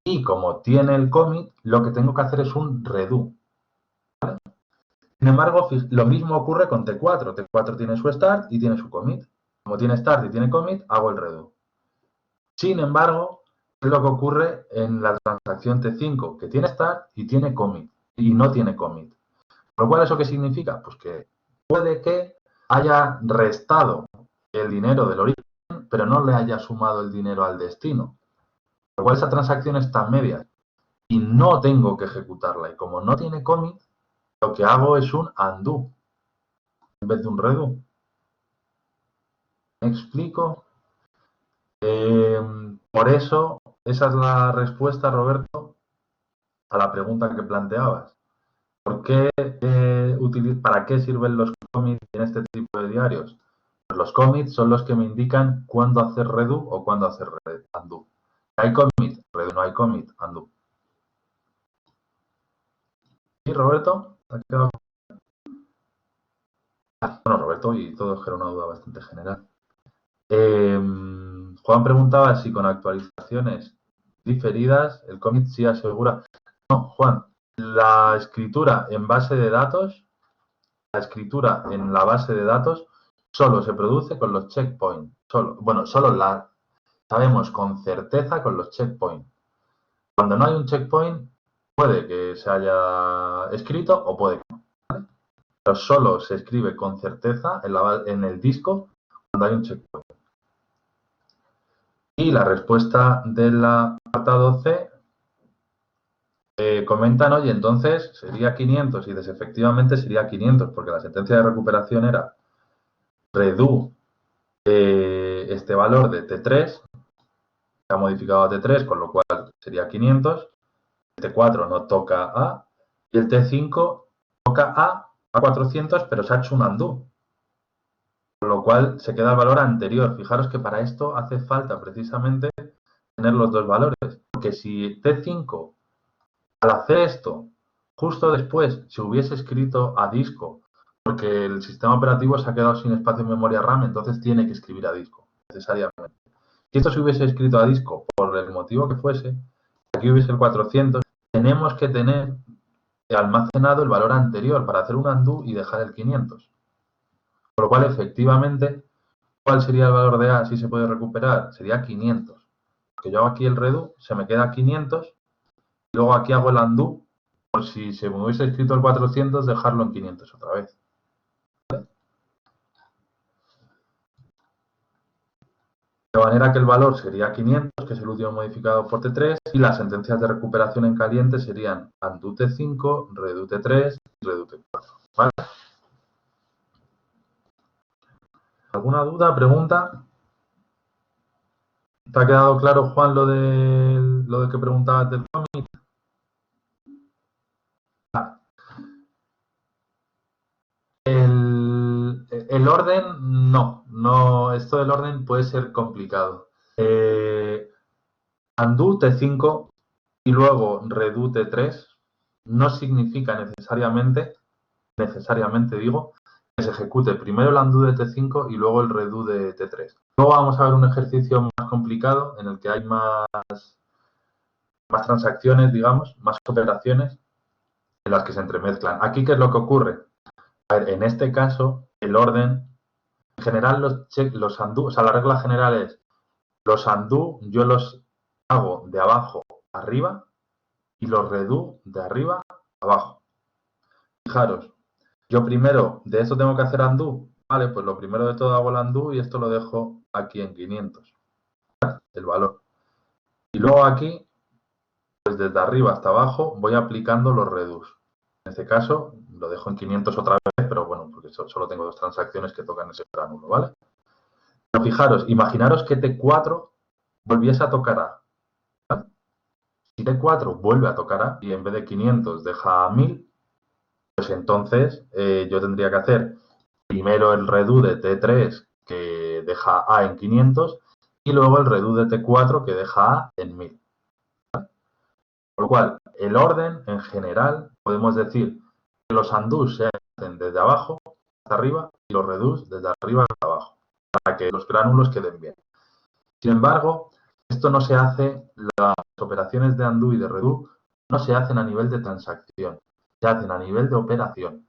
Y como tiene el commit, lo que tengo que hacer es un redo. ¿Vale? Sin embargo, lo mismo ocurre con T4. T4 tiene su start y tiene su commit. Como tiene start y tiene commit, hago el redo. Sin embargo, es lo que ocurre en la transacción T5, que tiene start y tiene commit, y no tiene commit. ¿Lo cual eso qué significa? Pues que puede que haya restado el dinero del origen, pero no le haya sumado el dinero al destino. Lo cual esa transacción está en medias y no tengo que ejecutarla. Y como no tiene commit, lo que hago es un undo en vez de un redo. ¿Me explico? Por eso, esa es la respuesta, Roberto, a la pregunta que planteabas. ¿Para qué sirven los commits en este tipo de diarios? Pues los commits son los que me indican cuándo hacer redo o cuándo hacer undo. ¿Hay commit? Redo. No hay commit, undo. ¿Sí, Roberto? Bueno, Roberto y todo era una duda bastante general. Juan preguntaba si con actualizaciones diferidas el commit sí asegura. No, Juan, la escritura en base de datos, la escritura en la base de datos solo se produce con los checkpoints. Solo la sabemos con certeza con los checkpoints. Cuando no hay un checkpoint, puede que se haya escrito o puede que no, ¿vale? Pero solo se escribe con certeza en el disco cuando hay un checkpoint. Y la respuesta del apartado C comentan, oye, entonces sería 500 y efectivamente sería 500 porque la sentencia de recuperación era redu este valor de T3, se ha modificado a T3, con lo cual sería 500, el T4 no toca A y el T5 toca a 400, pero se ha hecho un undo, con lo cual se queda el valor anterior. Fijaros que para esto hace falta precisamente tener los dos valores, porque si T5 al hacer esto, justo después se hubiese escrito a disco, porque el sistema operativo se ha quedado sin espacio en memoria RAM, entonces tiene que escribir a disco, necesariamente. Si esto se hubiese escrito a disco, por el motivo que fuese, aquí hubiese el 400, tenemos que tener almacenado el valor anterior para hacer un undo y dejar el 500. Por lo cual, efectivamente, ¿cuál sería el valor de A si se puede recuperar? Sería 500. Porque yo hago aquí el redo, se me queda 500, y luego aquí hago el undo, por si se me hubiese escrito el 400, dejarlo en 500 otra vez. De manera que el valor sería 500, que es el último modificado por T3, y las sentencias de recuperación en caliente serían undo T5, redo T3 y redo T4. ¿Vale? ¿Alguna duda, pregunta? ¿Te ha quedado claro, Juan, lo de que preguntabas del cómic? El orden, no, esto del orden puede ser complicado. Undo T5 y luego redo T3 no significa necesariamente digo, que se ejecute primero el undo de T5 y luego el redo de T3. Luego vamos a ver un ejercicio más complicado en el que hay más transacciones, digamos, más operaciones en las que se entremezclan. Aquí, ¿qué es lo que ocurre? A ver, en este caso, el orden, en general, los undo, o sea, la regla general es los undo yo los hago de abajo a arriba y los redo de arriba a abajo. Fijaros, yo primero de esto tengo que hacer undo. Vale, pues lo primero de todo hago el undo y esto lo dejo aquí en 500, el valor. Y luego aquí, pues desde arriba hasta abajo, voy aplicando los redos. En este caso, lo dejo en 500 otra vez, pero bueno, porque solo tengo dos transacciones que tocan ese triángulo, ¿vale? Pero fijaros, imaginaros que T4 volviese a tocar A. ¿Vale? Si T4 vuelve a tocar A y en vez de 500 deja 1000, pues entonces yo tendría que hacer primero el redo de T3 que deja A en 500 y luego el redo de T4 que deja A en 1000. ¿Vale? Por lo cual, el orden en general podemos decir que los undos se hacen desde abajo hasta arriba y los redos desde arriba hasta abajo, para que los gránulos queden bien. Sin embargo, esto no se hace, las operaciones de undo y de redo no se hacen a nivel de transacción, se hacen a nivel de operación.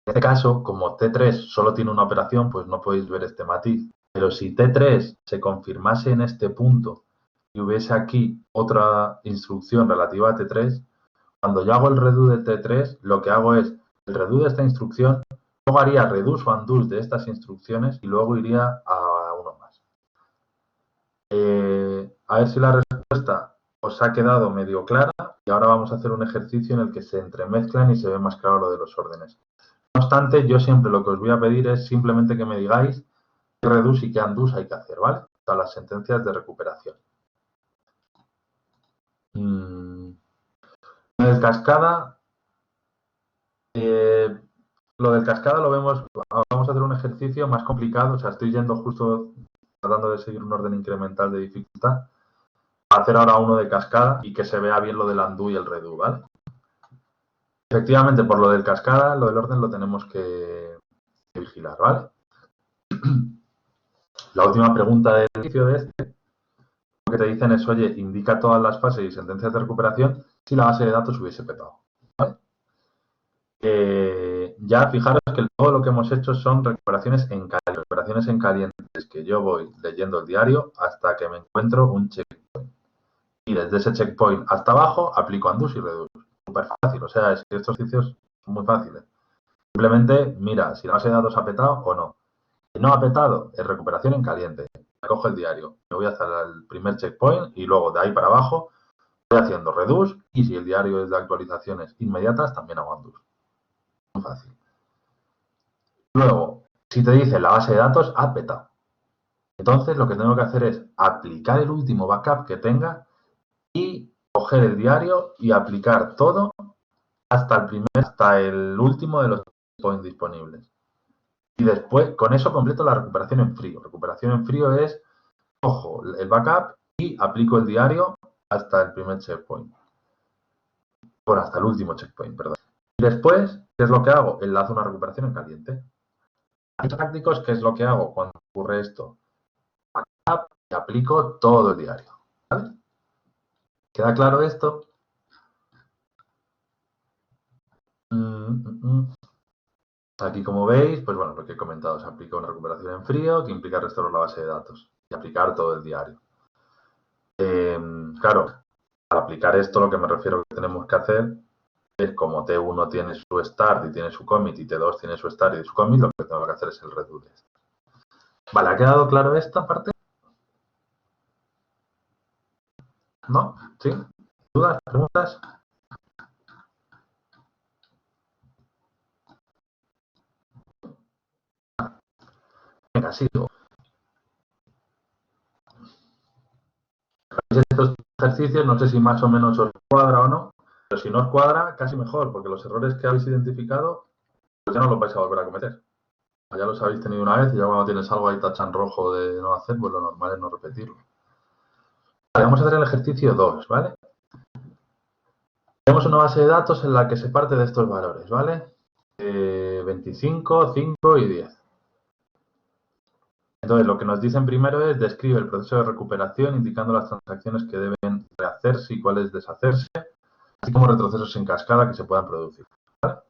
En este caso, como T3 solo tiene una operación, pues no podéis ver este matiz. Pero si T3 se confirmase en este punto y hubiese aquí otra instrucción relativa a T3, cuando yo hago el redo de T3, lo que hago es el redo de esta instrucción, luego haría redos o undos de estas instrucciones y luego iría a uno más. A ver si la respuesta os ha quedado medio clara y ahora vamos a hacer un ejercicio en el que se entremezclan y se ve más claro lo de los órdenes. No obstante, yo siempre lo que os voy a pedir es simplemente que me digáis qué redos y qué undos hay que hacer, ¿vale? Para las sentencias de recuperación. En el cascada, lo del cascada lo vemos, vamos a hacer un ejercicio más complicado, o sea, estoy yendo justo tratando de seguir un orden incremental de dificultad, para hacer ahora uno de cascada y que se vea bien lo del undo y el redo, ¿vale? Efectivamente, por lo del cascada, lo del orden lo tenemos que vigilar, ¿vale? La última pregunta del inicio de este, lo que te dicen es, oye, indica todas las fases y sentencias de recuperación si la base de datos hubiese petado, ¿vale? Ya fijaros que todo lo que hemos hecho son recuperaciones en calientes, que yo voy leyendo el diario hasta que me encuentro un checkpoint. Y desde ese checkpoint hasta abajo aplico Undoes y Reduce. Súper fácil, o sea, es que estos ejercicios son muy fáciles. Simplemente mira si la base de datos ha petado o no. Si no ha petado, es recuperación en caliente. Me cojo el diario, me voy hasta el primer checkpoint y luego de ahí para abajo voy haciendo Reduce y si el diario es de actualizaciones inmediatas, también hago Undoes. Muy fácil. Luego, si te dice la base de datos ha petado. Entonces lo que tengo que hacer es aplicar el último backup que tenga y coger el diario y aplicar todo hasta el último de los points disponibles. Y después, con eso completo la recuperación en frío. Recuperación en frío es, cojo el backup y aplico el diario hasta el primer checkpoint. Bueno, hasta el último checkpoint, perdón. Y después, ¿qué es lo que hago? Enlazo una recuperación en caliente. Hay prácticos, ¿qué es lo que hago cuando ocurre esto? Backup y aplico todo el diario. ¿Vale? ¿Queda claro esto? Aquí, como veis, pues bueno, lo que he comentado, se aplica una recuperación en frío que implica restaurar la base de datos y aplicar todo el diario. Claro, al aplicar esto, lo que me refiero que tenemos que hacer es, como T1 tiene su start y tiene su commit y T2 tiene su start y su commit, lo que tengo que hacer es el redo de esto. Vale, ¿ha quedado claro esta parte? ¿No? ¿Sí? ¿Dudas? ¿Preguntas? Venga, sigo. Estos ejercicios, no sé si más o menos os cuadra o no, pero si no os cuadra, casi mejor, porque los errores que habéis identificado, pues ya no los vais a volver a cometer. Ya los habéis tenido una vez y ya cuando tienes algo ahí tachan rojo de no hacer, pues lo normal es no repetirlo. Vale, vamos a hacer el ejercicio 2, ¿vale? Tenemos una base de datos en la que se parte de estos valores, ¿vale? 25, 5 y 10. Entonces, lo que nos dicen primero es describe el proceso de recuperación indicando las transacciones que deben rehacerse y cuáles deshacerse, así como retrocesos en cascada que se puedan producir. ¿Vale?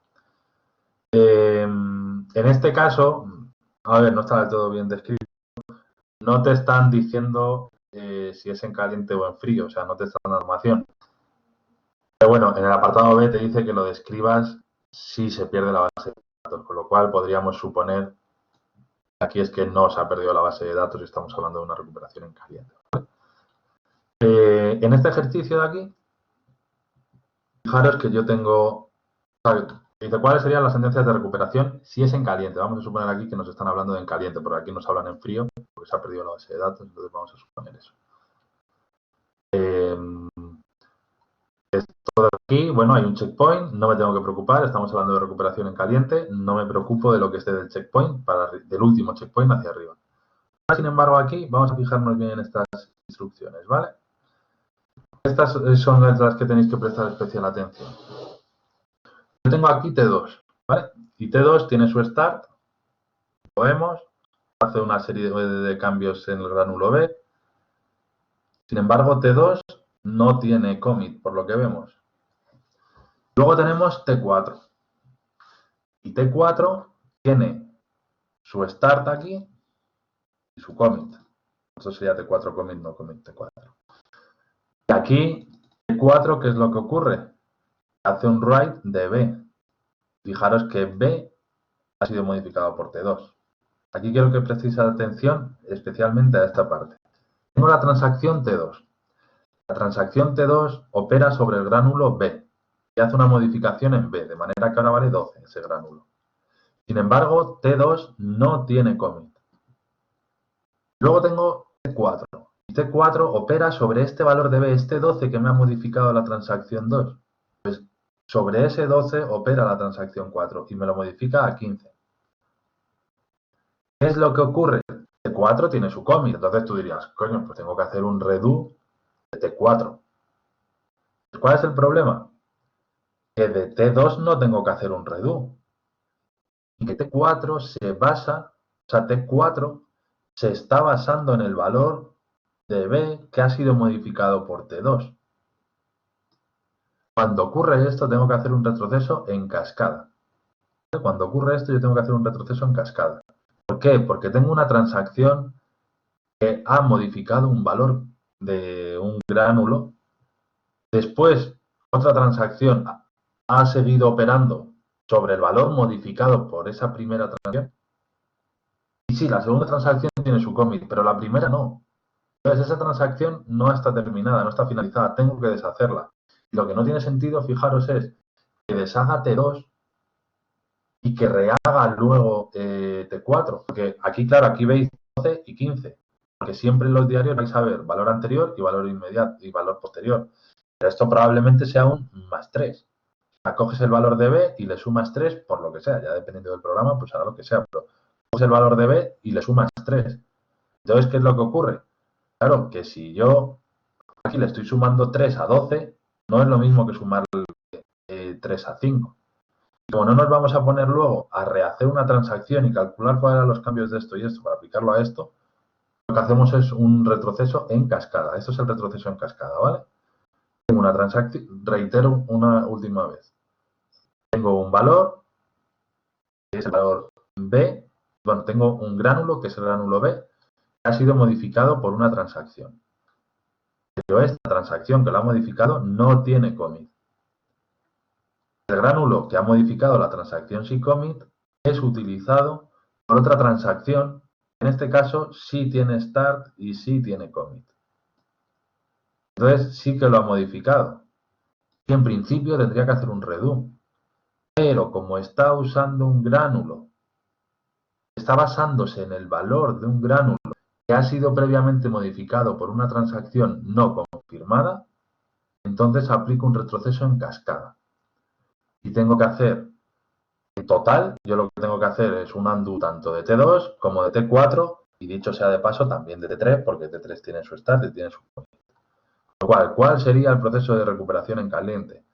En este caso, a ver, no está del todo bien descrito, no te están diciendo si es en caliente o en frío, o sea, no te están dando información. Pero bueno, en el apartado B te dice que lo describas si se pierde la base de datos, con lo cual podríamos suponer aquí es que no se ha perdido la base de datos y estamos hablando de una recuperación en caliente. En este ejercicio de aquí, fijaros que yo tengo, dice cuáles serían las sentencias de recuperación si es en caliente. Vamos a suponer aquí que nos están hablando de en caliente, pero aquí nos hablan en frío porque se ha perdido la base de datos, entonces vamos a suponer eso. Esto de aquí, bueno, hay un checkpoint, no me tengo que preocupar, estamos hablando de recuperación en caliente, no me preocupo de lo que esté del checkpoint, del último checkpoint hacia arriba. Sin embargo, aquí vamos a fijarnos bien en estas instrucciones, ¿vale? Estas son las que tenéis que prestar especial atención. Yo tengo aquí T2, ¿vale? Y T2 tiene su start, lo vemos, hace una serie de cambios en el gránulo B. Sin embargo, T2 no tiene commit, por lo que vemos. Luego tenemos T4. Y T4 tiene su start aquí y su commit. Eso sería T4 commit, no commit T4. Y aquí, T4, ¿qué es lo que ocurre? Hace un write de B. Fijaros que B ha sido modificado por T2. Aquí quiero que prestéis atención especialmente a esta parte. Tengo la transacción T2. La transacción T2 opera sobre el gránulo B y hace una modificación en B, de manera que ahora vale 12 ese gránulo. Sin embargo, T2 no tiene commit. Luego tengo T4. Y T4 opera sobre este valor de B, este 12 que me ha modificado la transacción 2. Pues sobre ese 12 opera la transacción 4 y me lo modifica a 15. ¿Qué es lo que ocurre? T4 tiene su commit, entonces tú dirías, coño, pues tengo que hacer un redo de T4. ¿Cuál es el problema? Que de T2 no tengo que hacer un redo. Y que T4 se basa, o sea, T4 se está basando en el valor de B que ha sido modificado por T2. Cuando ocurre esto, tengo que hacer un retroceso en cascada. Cuando ocurre esto, yo tengo que hacer un retroceso en cascada. ¿Por qué? Porque tengo una transacción que ha modificado un valor de un gránulo Después, otra transacción ha seguido operando sobre el valor modificado por esa primera transacción. Y sí, la segunda transacción tiene su commit, pero la primera no. Entonces, esa transacción no está terminada, no está finalizada. Tengo que deshacerla. Y lo que no tiene sentido, fijaros, es que deshaga T2 y que rehaga luego T4. Porque aquí, claro, aquí veis 12 y 15. Porque siempre en los diarios vais a ver valor anterior y valor inmediato y valor posterior. Pero esto probablemente sea un más 3. Coges el valor de B y le sumas 3 por lo que sea. Ya dependiendo del programa, pues hará lo que sea. Pero coges el valor de B y le sumas 3. Entonces, ¿qué es lo que ocurre? Claro, que si yo aquí le estoy sumando 3 a 12, no es lo mismo que sumar 3 a 5. Como no nos vamos a poner luego a rehacer una transacción y calcular cuáles eran los cambios de esto y esto para aplicarlo a esto, lo que hacemos es un retroceso en cascada. Esto es el retroceso en cascada, ¿vale? Tengo una transacción, reitero una última vez. Tengo un valor, que es el valor B, bueno, tengo un gránulo, que es el gránulo B, que ha sido modificado por una transacción. Pero esta transacción que lo ha modificado no tiene commit. El gránulo que ha modificado la transacción sin commit es utilizado por otra transacción. En este caso sí tiene start y sí tiene commit. Entonces sí que lo ha modificado. Y en principio tendría que hacer un redo. Pero como está usando un gránulo, está basándose en el valor de un gránulo que ha sido previamente modificado por una transacción no confirmada, entonces aplico un retroceso en cascada. Y tengo que hacer, en total, yo lo que tengo que hacer es un undo tanto de T2 como de T4, y dicho sea de paso, también de T3, porque T3 tiene su start y tiene su commit. Lo cual, ¿cuál sería el proceso de recuperación en caliente?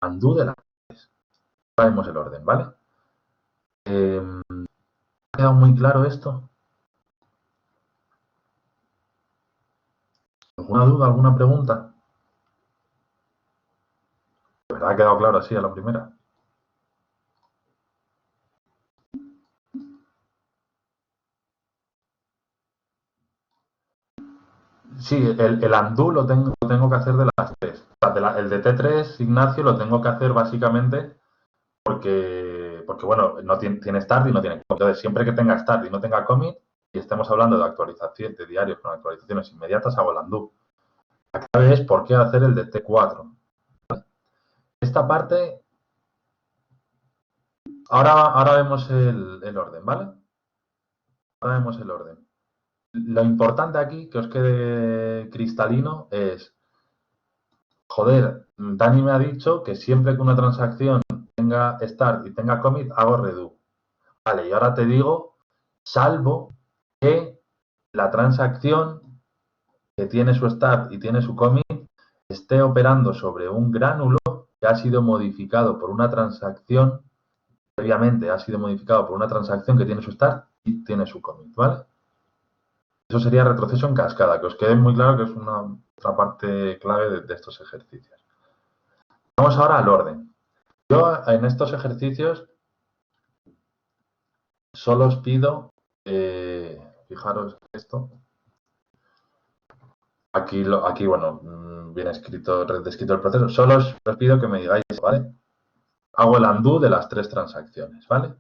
Undo de las tres. Traemos el orden, ¿vale? ¿Ha quedado muy claro esto? ¿Alguna duda, alguna pregunta? ¿De verdad ha quedado claro así a la primera? Sí, el undo lo tengo que hacer de las tres. O sea, el de T3, Ignacio, lo tengo que hacer básicamente porque bueno, no tiene start y no tiene commit. Entonces, siempre que tenga start y no tenga commit, y estemos hablando de actualización de diarios con actualizaciones inmediatas, hago el undo. La clave es por qué hacer el de T4. Esta parte, ahora vemos el orden, ¿vale? Ahora vemos el orden. Lo importante aquí, que os quede cristalino, es, joder, Dani me ha dicho que siempre que una transacción tenga start y tenga commit, hago redo. Vale, y ahora te digo, salvo que la transacción que tiene su start y tiene su commit esté operando sobre un gránulo que ha sido modificado por una transacción, previamente ha sido modificado por una transacción que tiene su start y tiene su commit, ¿vale? Eso sería retroceso en cascada, que os quede muy claro que es una otra parte clave de estos ejercicios. Vamos ahora al orden. Yo en estos ejercicios solo os pido, fijaros esto, aquí bueno, viene escrito, descrito el proceso, solo os pido que me digáis, ¿vale? Hago el undo de las tres transacciones, ¿vale?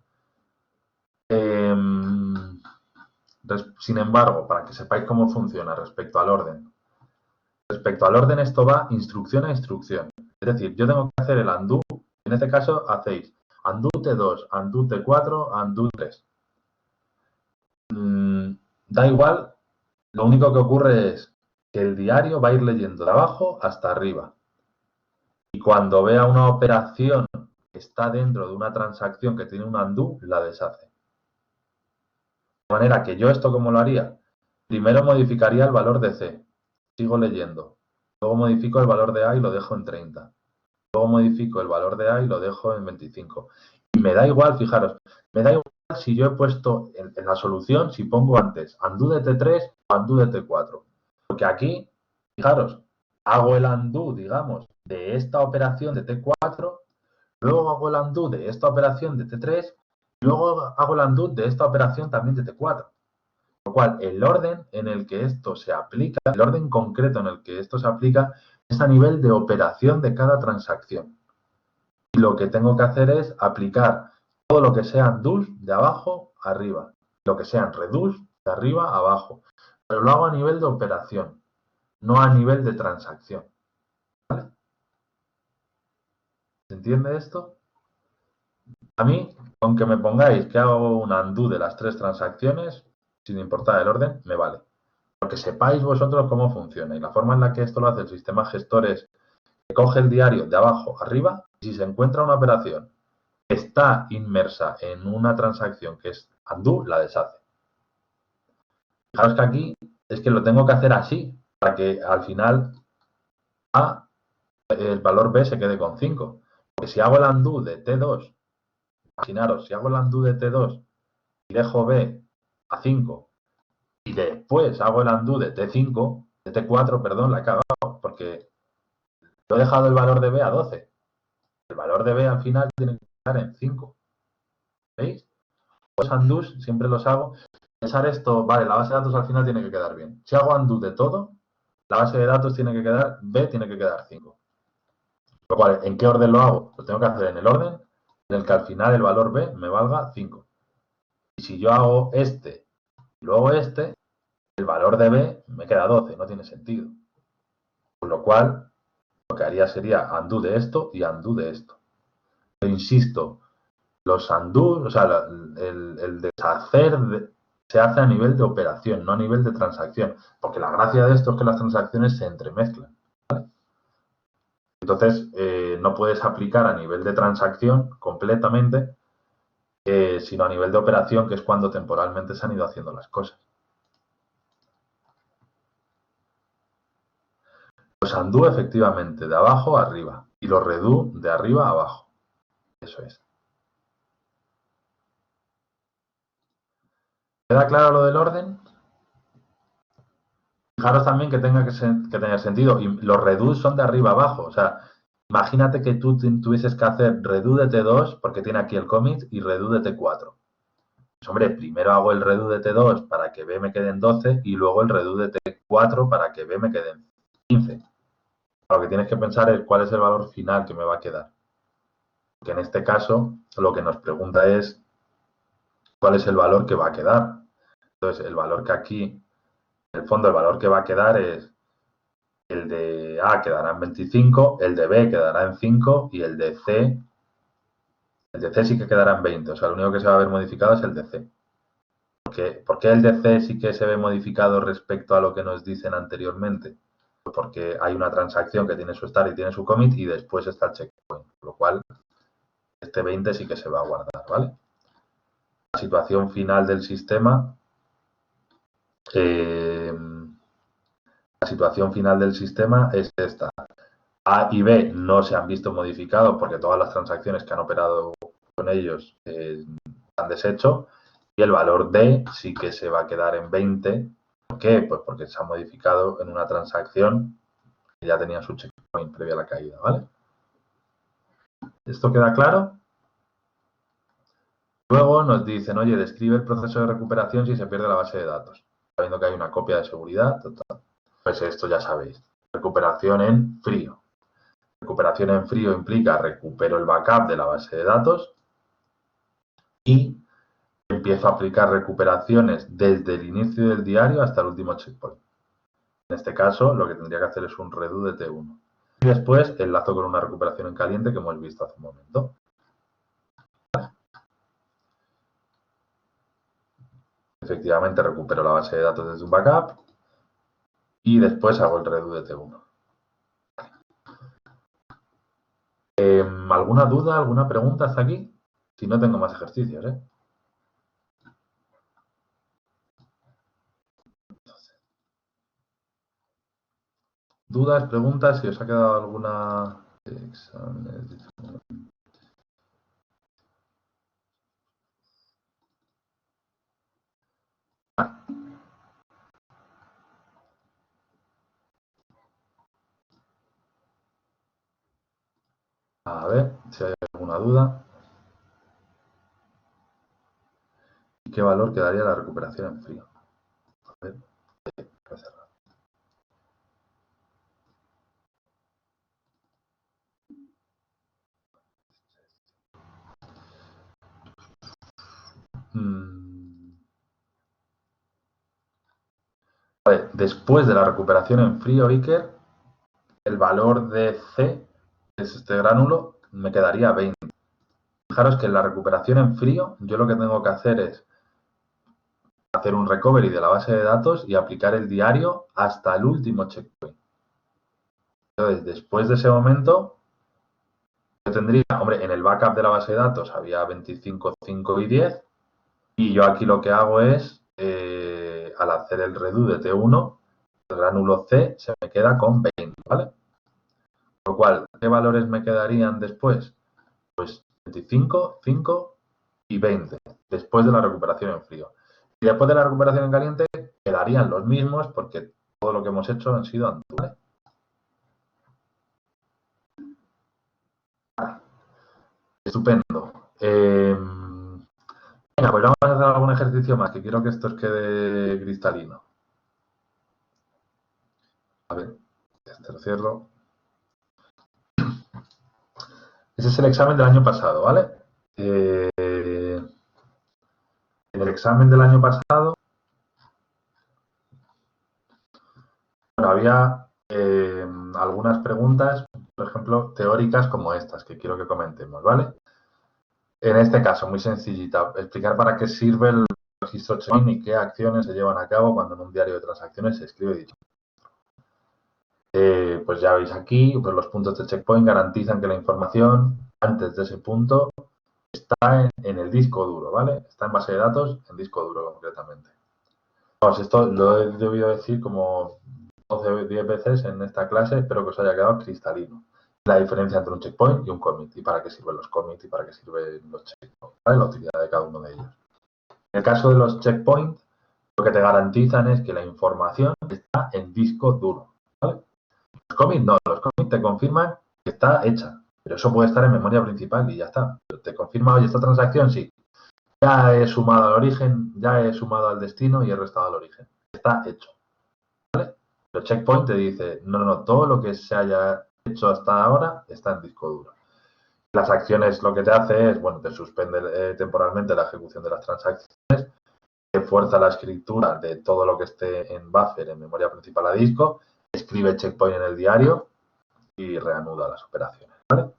Sin embargo, para que sepáis cómo funciona respecto al orden, esto va instrucción a instrucción. Es decir, yo tengo que hacer el undo, en este caso hacéis undo T2, undo T4, undo 3. Da igual, lo único que ocurre es que el diario va a ir leyendo de abajo hasta arriba. Y cuando vea una operación que está dentro de una transacción que tiene un undo, la deshace. De manera que yo esto, ¿cómo lo haría? Primero modificaría el valor de C. Sigo leyendo. Luego modifico el valor de A y lo dejo en 30. Luego modifico el valor de A y lo dejo en 25. Y me da igual, fijaros, me da igual si yo he puesto en la solución, si pongo antes undo de T3 o undo de T4. Porque aquí, fijaros, hago el undo, digamos, de esta operación de T4, luego hago el undo de esta operación de T3, y luego hago el undo de esta operación también de T4. Lo cual, el orden en el que esto se aplica, el orden concreto en el que esto se aplica, Es a nivel de operación de cada transacción. Y lo que tengo que hacer es aplicar todo lo que sean do's de abajo a arriba, lo que sean reduce de arriba a abajo. Pero lo hago a nivel de operación, no a nivel de transacción. ¿Vale? ¿Se entiende esto? A mí, aunque me pongáis que hago un undo de las 3 transacciones, sin importar el orden, me vale. Porque sepáis vosotros cómo funciona. Y la forma en la que esto lo hace el sistema gestor es que coge el diario de abajo arriba y si se encuentra una operación que está inmersa en una transacción que es undo, la deshace. Fijaros que aquí es que lo tengo que hacer así para que al final A, el valor B se quede con 5. Porque si hago el undo de T2, imaginaros, si hago el undo de T2 y dejo B a 5 y después hago el undo de T5, de T4, perdón, la he cagado porque yo he dejado el valor de B a 12. El valor de B al final tiene que estar en 5. ¿Veis? Los undos siempre los hago. Pensar esto, vale, la base de datos al final tiene que quedar bien. Si hago undo de todo, la base de datos tiene que quedar, B tiene que quedar 5. Lo cual, ¿en qué orden lo hago? Lo tengo que hacer en el orden en el que al final el valor B me valga 5. Y si yo hago este y luego este, el valor de B me queda 12, no tiene sentido. Con lo cual, lo que haría sería undo de esto y undo de esto. Pero insisto, los undo, o sea, el deshacer se hace a nivel de operación, no a nivel de transacción. Porque la gracia de esto es que las transacciones se entremezclan. ¿Vale? Entonces, no puedes aplicar a nivel de transacción completamente, sino a nivel de operación, que es cuando temporalmente se han ido haciendo las cosas. Los undo efectivamente de abajo a arriba y los redo de arriba a abajo. Eso es. ¿Queda claro lo del orden? Fijaros también que tenga que tener sentido. Y los redos son de arriba a abajo. O sea, imagínate que tú tuvieses que hacer redo de T2, porque tiene aquí el commit, y redo de T4. Pues hombre, primero hago el redo de T2 para que B me quede en 12 y luego el redo de T4 para que B me quede en 15. Lo que tienes que pensar es cuál es el valor final que me va a quedar. Que en este caso lo que nos pregunta es cuál es el valor que va a quedar. Entonces, el valor que aquí, en el fondo, el valor que va a quedar es el de A quedará en 25, el de B quedará en 5 y el de C sí que quedará en 20. O sea, lo único que se va a ver modificado es el de C. ¿Por qué el de C sí que se ve modificado respecto a lo que nos dicen anteriormente? Pues porque hay una transacción que tiene su start y tiene su commit y después está el checkpoint, lo cual este 20 sí que se va a guardar, ¿vale? La situación final del sistema, la situación final del sistema es esta. A y B no se han visto modificados porque todas las transacciones que han operado con ellos han deshecho y el valor D sí que se va a quedar en 20. ¿Por qué? Pues porque se ha modificado en una transacción que ya tenía su checkpoint previa a la caída, ¿vale? ¿Esto queda claro? Luego nos dicen, oye, describe el proceso de recuperación si se pierde la base de datos, sabiendo que hay una copia de seguridad. Total. Pues esto ya sabéis, recuperación en frío. Recuperación en frío implica recupero el backup de la base de datos y empiezo a aplicar recuperaciones desde el inicio del diario hasta el último checkpoint. En este caso, lo que tendría que hacer es un redo de T1. Y después enlazo con una recuperación en caliente que hemos visto hace un momento. Efectivamente, recupero la base de datos desde un backup y después hago el redo de T1. ¿Alguna duda, alguna pregunta hasta aquí? Si no, tengo más ejercicios, ¿eh? ¿Dudas, preguntas? Si os ha quedado alguna... A ver, si hay alguna duda. ¿Qué valor quedaría la recuperación en frío? A ver, voy a cerrar. A ver, después de la recuperación en frío, Iker, el valor de C, que es este gránulo, me quedaría 20. Fijaros que en la recuperación en frío, yo lo que tengo que hacer es hacer un recovery de la base de datos y aplicar el diario hasta el último checkpoint. Entonces, después de ese momento, yo tendría, hombre, en el backup de la base de datos había 25, 5 y 10, y yo aquí lo que hago es, al hacer el redo de T1, el gránulo C se me queda con 20, ¿vale? Lo cual, ¿qué valores me quedarían después? Pues 25, 5 y 20, después de la recuperación en frío. Y después de la recuperación en caliente, quedarían los mismos porque todo lo que hemos hecho han sido antes, ¿vale? Estupendo. Venga, pues vamos a hacer algún ejercicio más, que quiero que esto os quede cristalino. A ver, este lo cierro. Ese es el examen del año pasado, ¿vale? En el examen del año pasado, bueno, había algunas preguntas, por ejemplo, teóricas como estas, que quiero que comentemos, ¿vale? En este caso, muy sencillita, explicar para qué sirve el registro checkpoint y qué acciones se llevan a cabo cuando en un diario de transacciones se escribe dicho. Pues ya veis aquí, pues los puntos de checkpoint garantizan que la información antes de ese punto está en el disco duro, ¿vale? Está en base de datos, en disco duro concretamente. Vamos, esto lo he debido decir como 12 o 10 veces en esta clase, espero que os haya quedado cristalino. La diferencia entre un checkpoint y un commit, y para qué sirven los commits y para qué sirven los checkpoints, ¿vale? La utilidad de cada uno de ellos. En el caso de los checkpoints, lo que te garantizan es que la información está en disco duro, ¿vale? Los commits no, los commits te confirman que está hecha, pero eso puede estar en memoria principal y ya está. Te confirma, oye, esta transacción sí, ya he sumado al origen, ya he sumado al destino y he restado al origen. Está hecho, ¿vale? Pero checkpoint te dice, no, no, no, todo lo que se haya hecho hasta ahora está en disco duro. Las acciones lo que te hace es, bueno, te suspende temporalmente la ejecución de las transacciones, te fuerza la escritura de todo lo que esté en buffer, en memoria principal a disco, escribe checkpoint en el diario y reanuda las operaciones, ¿vale?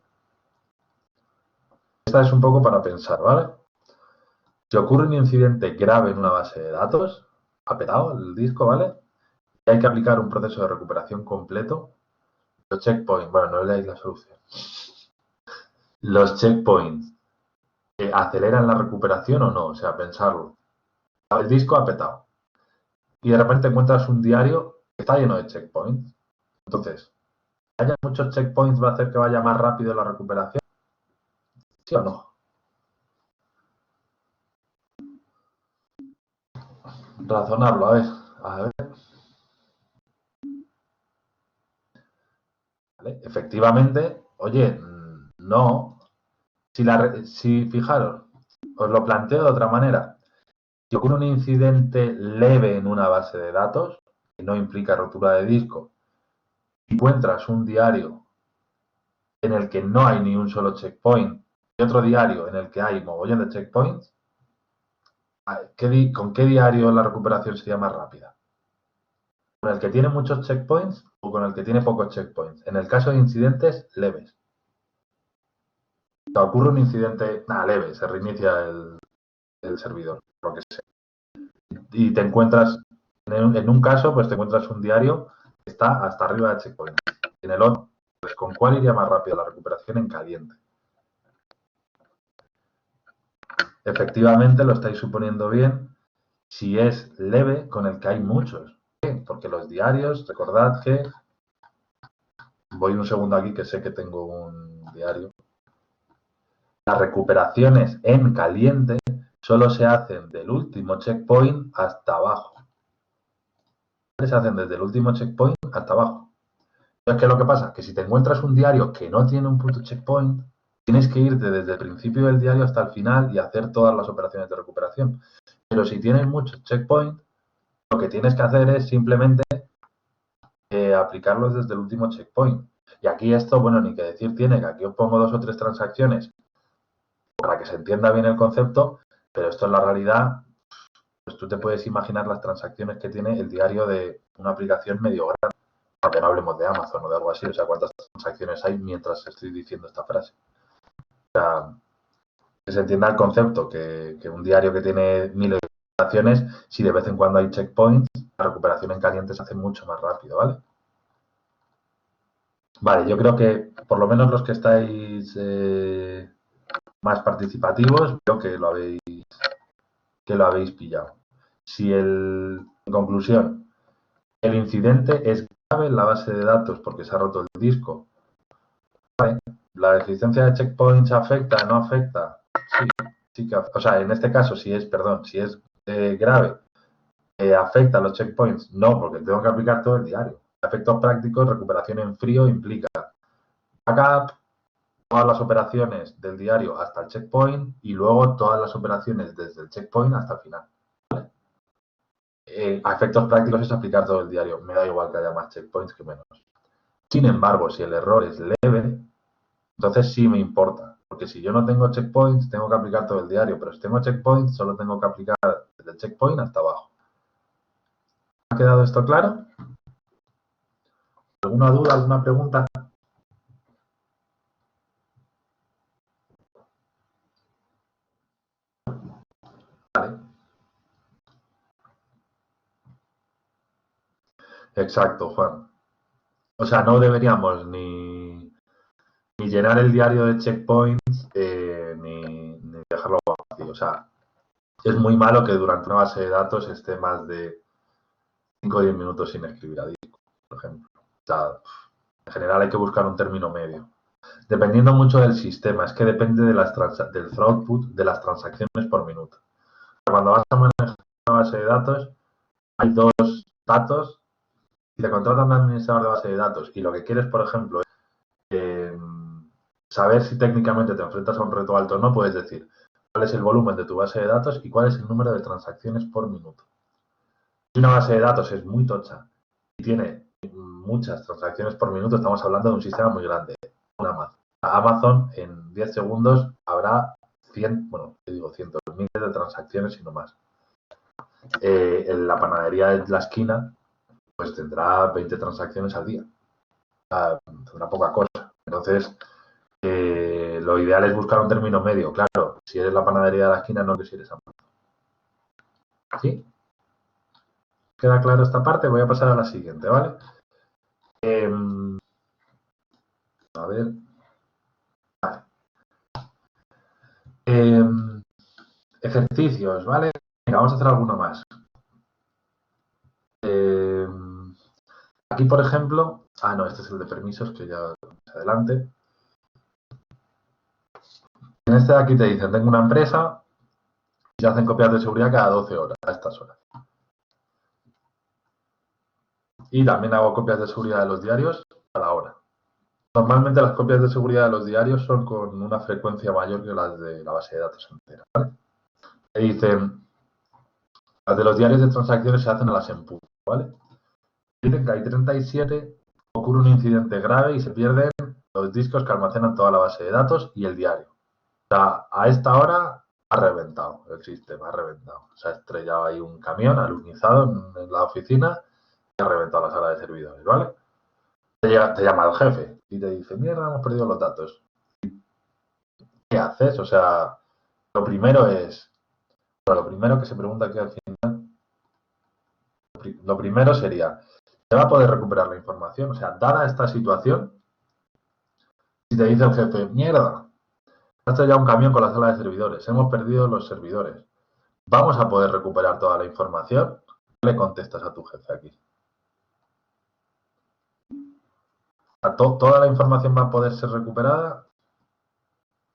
Esta es un poco para pensar, ¿vale? Si ocurre un incidente grave en una base de datos, ha petado el disco, ¿vale? Y hay que aplicar un proceso de recuperación completo. Los checkpoints, bueno, no leáis la solución. Los checkpoints aceleran la recuperación o no, o sea, pensarlo. El disco ha petado y de repente encuentras un diario que está lleno de checkpoints. Entonces, ¿que haya muchos checkpoints va a hacer que vaya más rápido la recuperación? ¿Sí o no? Razonarlo, a ver. A ver. ¿Vale? Efectivamente, oye, no. Si fijaros, os lo planteo de otra manera. Si ocurre un incidente leve en una base de datos, que no implica rotura de disco, y encuentras un diario en el que no hay ni un solo checkpoint y otro diario en el que hay mogollón de checkpoints, ¿con qué diario la recuperación sería más rápida? ¿Con el que tiene muchos checkpoints o con el que tiene pocos checkpoints? En el caso de incidentes leves. O ocurre un incidente, nada, leve, se reinicia el servidor, lo que sea. Y te encuentras, en un caso, pues te encuentras un diario que está hasta arriba de checkpoint. En el otro, pues ¿con cuál iría más rápido la recuperación en caliente? Efectivamente, lo estáis suponiendo bien si es leve con el que hay muchos. ¿Por qué? Porque los diarios, recordad que, voy un segundo aquí que sé que tengo un diario, las recuperaciones en caliente solo se hacen del último checkpoint hasta abajo. Se hacen desde el último checkpoint hasta abajo. Entonces, ¿qué es lo que pasa? Que si te encuentras un diario que no tiene un puto checkpoint, tienes que irte desde el principio del diario hasta el final y hacer todas las operaciones de recuperación. Pero si tienes muchos checkpoints, lo que tienes que hacer es simplemente aplicarlos desde el último checkpoint. Y aquí esto, bueno, ni que decir tiene, que aquí os pongo 2 o 3 transacciones para que se entienda bien el concepto, Pero esto en la realidad, pues tú te puedes imaginar las transacciones que tiene el diario de una aplicación medio grande, aunque no hablemos de Amazon o de algo así, o sea, cuántas transacciones hay mientras estoy diciendo esta frase. O sea, que se entienda el concepto, que un diario que tiene miles de operaciones, si de vez en cuando hay checkpoints, la recuperación en caliente se hace mucho más rápido, ¿vale? Vale, yo creo que por lo menos los que estáis más participativos, veo que lo habéis pillado. Si en conclusión, el incidente es grave en la base de datos porque se ha roto el disco, ¿vale? ¿La existencia de checkpoints afecta, no afecta? Sí, sí que afecta. O sea, en este caso, si es grave, ¿afecta a los checkpoints? No, porque tengo que aplicar todo el diario. Efectos prácticos, recuperación en frío implica backup, todas las operaciones del diario hasta el checkpoint y luego todas las operaciones desde el checkpoint hasta el final. A efectos prácticos es aplicar todo el diario. Me da igual que haya más checkpoints que menos. Sin embargo, si el error es leve, entonces sí me importa. Porque si yo no tengo checkpoints, tengo que aplicar todo el diario. Pero si tengo checkpoints, solo tengo que aplicar desde el checkpoint hasta abajo. ¿Ha quedado esto claro? ¿Alguna duda, alguna pregunta? Vale. Exacto, Juan. O sea, no deberíamos ni llenar el diario de checkpoints ni dejarlo vacío. O sea, es muy malo que durante una base de datos esté más de 5 o 10 minutos sin escribir a disco, por ejemplo. O sea, en general hay que buscar un término medio. Dependiendo mucho del sistema, es que depende de del throughput de las transacciones por minuto. Cuando vas a manejar una base de datos, hay dos datos y te contratan de administrador de base de datos y lo que quieres, por ejemplo, es saber si técnicamente te enfrentas a un reto alto o no, puedes decir cuál es el volumen de tu base de datos y cuál es el número de transacciones por minuto. Si una base de datos es muy tocha y tiene muchas transacciones por minuto, estamos hablando de un sistema muy grande. Amazon en 10 segundos habrá 100, bueno, te digo cientos, miles de transacciones y no más. En la panadería de la esquina, pues tendrá 20 transacciones al día. Tendrá poca cosa. Entonces, lo ideal es buscar un término medio. Claro, si eres la panadería de la esquina, no que si eres Amazon. ¿Sí? ¿Queda claro esta parte? Voy a pasar a la siguiente, ¿vale? A ver. Vale. Ejercicios, ¿vale? Venga, vamos a hacer alguno más. Aquí, por ejemplo, no, este es el de permisos, que ya adelante. En este de aquí te dicen, tengo una empresa y se hacen copias de seguridad cada 12 horas, a estas horas. Y también hago copias de seguridad de los diarios a la hora. Normalmente las copias de seguridad de los diarios son con una frecuencia mayor que las de la base de datos entera, ¿vale? Te dicen, las de los diarios de transacciones se hacen a las en punto, ¿vale? Dicen que hay 37, ocurre un incidente grave y se pierden los discos que almacenan toda la base de datos y el diario. O sea, a esta hora ha reventado el sistema, ha reventado. Se ha estrellado ahí un camión alunizado en la oficina y ha reventado la sala de servidores, ¿vale? Te llama el jefe y te dice, mierda, hemos perdido los datos. ¿Qué haces? O sea, lo primero que se pregunta aquí al final, lo primero sería, ¿se va a poder recuperar la información? O sea, dada esta situación, si te dice el jefe, mierda, ha estrellado un camión con la sala de servidores, hemos perdido los servidores, ¿vamos a poder recuperar toda la información? ¿Qué le contestas a tu jefe aquí? ¿Toda la información va a poder ser recuperada?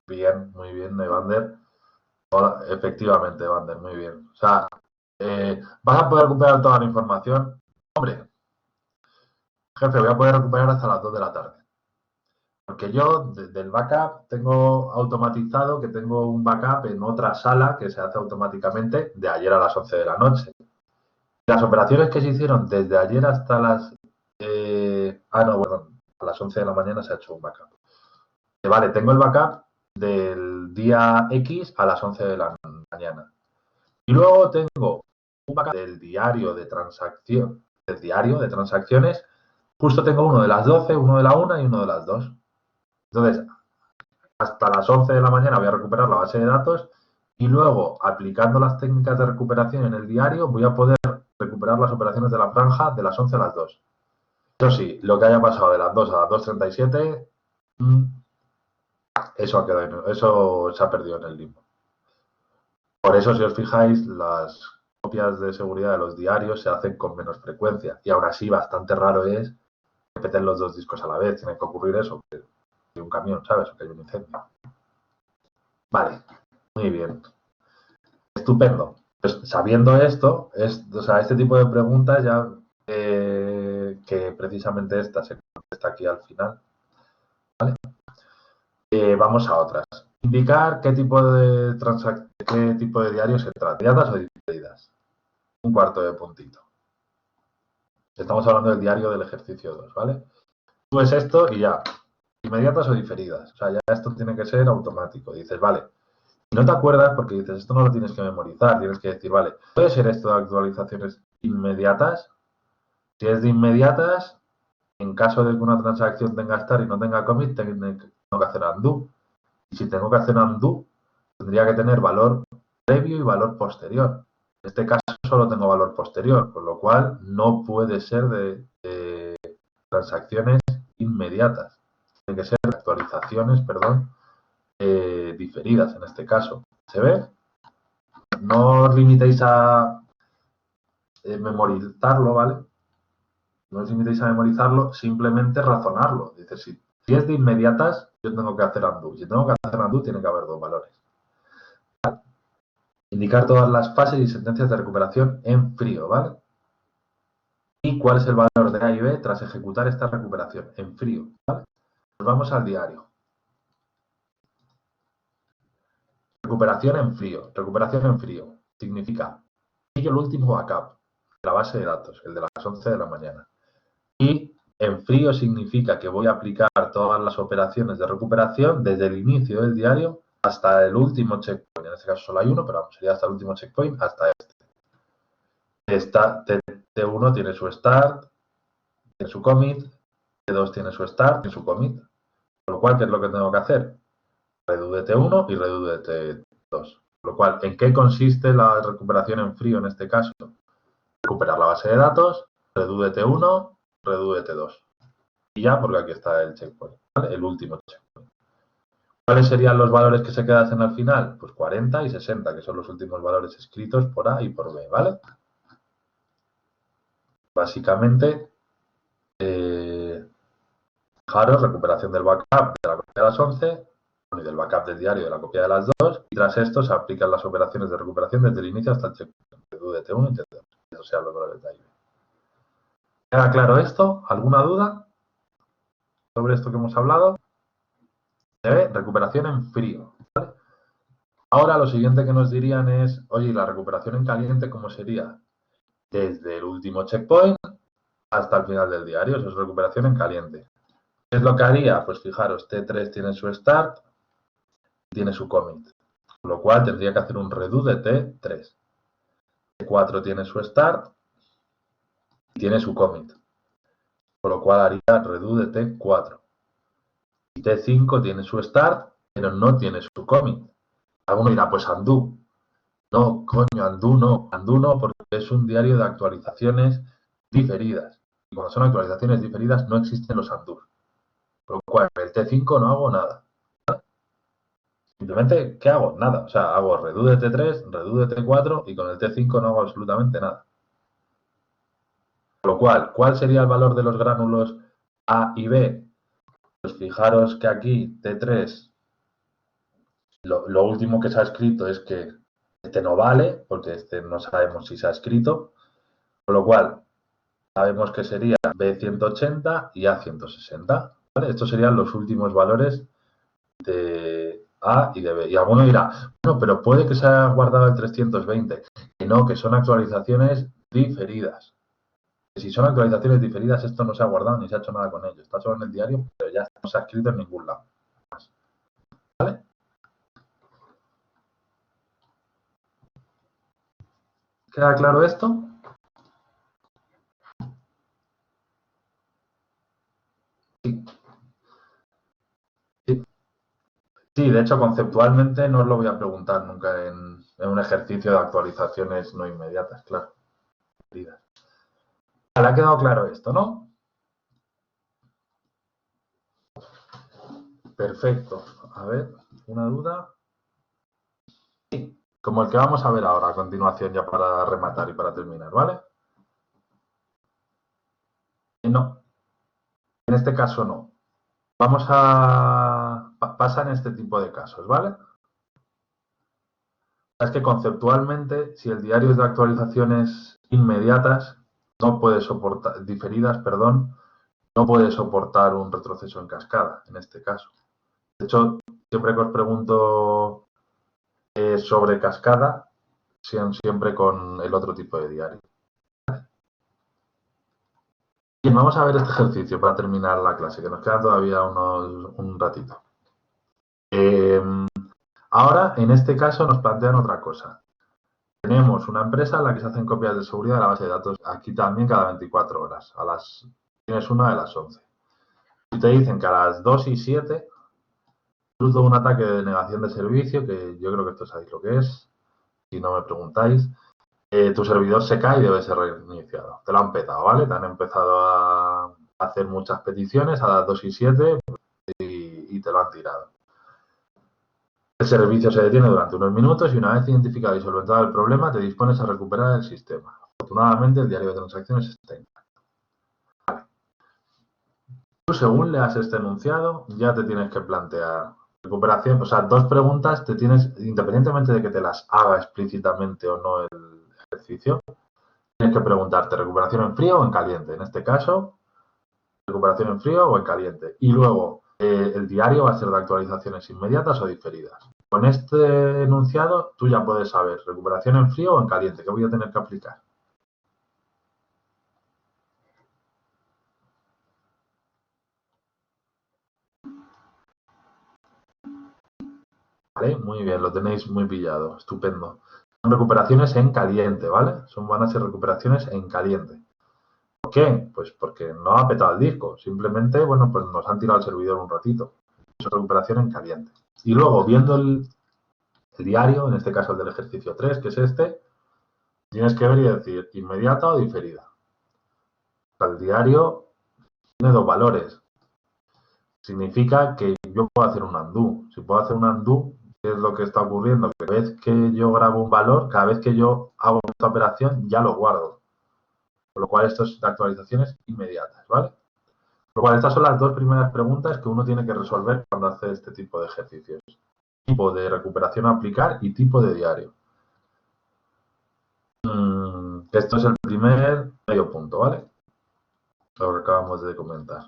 Bien, muy bien, Evander. Efectivamente, Evander, muy bien. O sea, ¿vas a poder recuperar toda la información? Hombre, jefe, voy a poder recuperar hasta las 2 de la tarde. Porque yo, desde el backup, tengo automatizado que tengo un backup en otra sala que se hace automáticamente de ayer a las 11 de la noche. Las operaciones que se hicieron desde ayer hasta las... no, bueno, a las 11 de la mañana se ha hecho un backup. Vale, tengo el backup del día X a las 11 de la mañana. Y luego tengo un backup del diario de transacciones. Justo tengo uno de las 12, uno de la 1 y uno de las 2. Entonces, hasta las 11 de la mañana voy a recuperar la base de datos y luego, aplicando las técnicas de recuperación en el diario, voy a poder recuperar las operaciones de la franja de las 11 a las 2. Eso sí, lo que haya pasado de las 2 a las 2:37, eso se ha perdido en el limbo. Por eso, si os fijáis, las copias de seguridad de los diarios se hacen con menos frecuencia. Y aún así, bastante raro es que peten los dos discos a la vez. Tiene que ocurrir eso, que hay un camión, ¿sabes? O que hay un incendio. Vale, muy bien. Estupendo. Pues sabiendo esto, este tipo de preguntas ya que precisamente esta se contesta aquí al final. ¿Vale? Vamos a otras. Indicar qué tipo de diario se trata, inmediatas o diferidas. Un cuarto de puntito. Estamos hablando del diario del ejercicio 2, ¿vale? Tú ves esto y ya, inmediatas o diferidas. O sea, ya esto tiene que ser automático. Dices, vale, si no te acuerdas, porque dices, esto no lo tienes que memorizar, tienes que decir, vale, ¿puede ser esto de actualizaciones inmediatas? Si es de inmediatas, en caso de que una transacción tenga start y no tenga commit, tengo que hacer undo. Y si tengo que hacer undo, tendría que tener valor previo y valor posterior. En este caso solo tengo valor posterior, con lo cual no puede ser de transacciones inmediatas. Tiene que ser de actualizaciones, diferidas en este caso. ¿Se ve? No os limitéis a memorizarlo, ¿vale? No os limitéis a memorizarlo, simplemente razonarlo. Dice, si es de inmediatas, yo tengo que hacer undo. Si tengo que hacer undo, tiene que haber dos valores. ¿Vale? Indicar todas las fases y sentencias de recuperación en frío, ¿vale? ¿Y cuál es el valor de A y B tras ejecutar esta recuperación en frío? ¿Vale? Nos vamos al diario. Recuperación en frío. Recuperación en frío significa el último backup de la base de datos, el de las 11 de la mañana. Y en frío significa que voy a aplicar todas las operaciones de recuperación desde el inicio del diario hasta el último checkpoint. En este caso solo hay uno, pero vamos, sería hasta el último checkpoint, hasta este. T1 tiene su start, tiene su commit, T2 tiene su start, tiene su commit. Con lo cual, ¿qué es lo que tengo que hacer? Redo de T1 y redo de T2. Con lo cual, ¿en qué consiste la recuperación en frío en este caso? Recuperar la base de datos, redo de T1, redo de T2. Y ya, porque aquí está el checkpoint, ¿vale? El último checkpoint. ¿Cuáles serían los valores que se quedan al final? Pues 40 y 60, que son los últimos valores escritos por A y por B, ¿vale? Básicamente, fijaros, recuperación del backup de la copia de las 11 y del backup del diario de la copia de las 2, y tras esto se aplican las operaciones de recuperación desde el inicio hasta el checkpoint, de T1 y T2. Esos sean los valores de ahí. ¿Queda claro esto? ¿Alguna duda sobre esto que hemos hablado? Se ve recuperación en frío, ¿vale? Ahora lo siguiente que nos dirían es, oye, ¿y la recuperación en caliente cómo sería? Desde el último checkpoint hasta el final del diario, eso es recuperación en caliente. ¿Qué es lo que haría? Pues fijaros, T3 tiene su start y tiene su commit, con lo cual tendría que hacer un redo de T3. T4 tiene su start y tiene su commit, con lo cual haría redo de T4. Y T5 tiene su start, pero no tiene su commit. Alguno dirá, pues undo. No, coño, undo no, porque es un diario de actualizaciones diferidas. Y cuando son actualizaciones diferidas no existen los undo. Por lo cual, en el T5 no hago nada. Simplemente, ¿qué hago? Nada. O sea, hago redo de T3, redo de T4 y con el T5 no hago absolutamente nada. Por lo cual, ¿cuál sería el valor de los gránulos A y B? Pues fijaros que aquí T3, lo último que se ha escrito es que este no vale, porque este no sabemos si se ha escrito. Con lo cual, sabemos que sería B180 y A160. ¿Vale? Estos serían los últimos valores de A y de B. Y alguno dirá, bueno, pero puede que se haya guardado el 320. Que no, que son actualizaciones diferidas. Si son actualizaciones diferidas, esto no se ha guardado ni se ha hecho nada con ello. Está solo en el diario, pero ya no se ha escrito en ningún lado. ¿Vale? ¿Queda claro esto? Sí. Sí. Sí, de hecho, conceptualmente no os lo voy a preguntar nunca en un ejercicio de actualizaciones no inmediatas, claro. ¿Le ha quedado claro esto, no? Perfecto. A ver, ¿una duda? Sí, como el que vamos a ver ahora a continuación ya para rematar y para terminar, ¿vale? No, en este caso no. Vamos a... Pasa en este tipo de casos, ¿vale? Es que conceptualmente, si el diario es de actualizaciones inmediatas, no puede soportar, diferidas, perdón, no puede soportar un retroceso en cascada, en este caso. De hecho, siempre que os pregunto sobre cascada, siempre con el otro tipo de diario. Bien, vamos a ver este ejercicio para terminar la clase, que nos queda todavía un ratito. Ahora, en este caso, nos plantean otra cosa. Tenemos una empresa en la que se hacen copias de seguridad de la base de datos, aquí también cada 24 horas. Tienes una de las 11. Y te dicen que a las 2 y 7, fruto de un ataque de denegación de servicio, que yo creo que esto sabéis lo que es, si no me preguntáis, tu servidor se cae y debe ser reiniciado. Te lo han petado, ¿vale? Te han empezado a hacer muchas peticiones a las 2 y 7 y te lo han tirado. El servicio se detiene durante unos minutos y una vez identificado y solventado el problema, te dispones a recuperar el sistema. Afortunadamente, el diario de transacciones está intacto. Tú, según leas este enunciado, ya te tienes que plantear recuperación, o sea, dos preguntas te tienes, independientemente de que te las haga explícitamente o no el ejercicio, tienes que preguntarte recuperación en frío o en caliente. En este caso, recuperación en frío o en caliente. Y luego, el diario va a ser de actualizaciones inmediatas o diferidas. Con este enunciado, tú ya puedes saber recuperación en frío o en caliente. ¿Qué voy a tener que aplicar? ¿Vale? Muy bien, lo tenéis muy pillado. Estupendo. Son recuperaciones en caliente, ¿vale? Van a ser recuperaciones en caliente. ¿Por qué? Pues porque no ha petado el disco. Simplemente, bueno, pues nos han tirado el servidor un ratito. Eso es recuperación en caliente. Y luego, viendo el diario, en este caso el del ejercicio 3, que es este, tienes que ver y decir inmediata o diferida. El diario tiene dos valores. Significa que yo puedo hacer un undo. Si puedo hacer un undo, ¿qué es lo que está ocurriendo? Que cada vez que yo grabo un valor, cada vez que yo hago esta operación, ya lo guardo. Con lo cual, esto es de actualizaciones inmediatas, ¿vale? Por lo cual, estas son las dos primeras preguntas que uno tiene que resolver cuando hace este tipo de ejercicios. Tipo de recuperación a aplicar y tipo de diario. Esto es el primer medio punto, ¿vale? Lo que acabamos de comentar.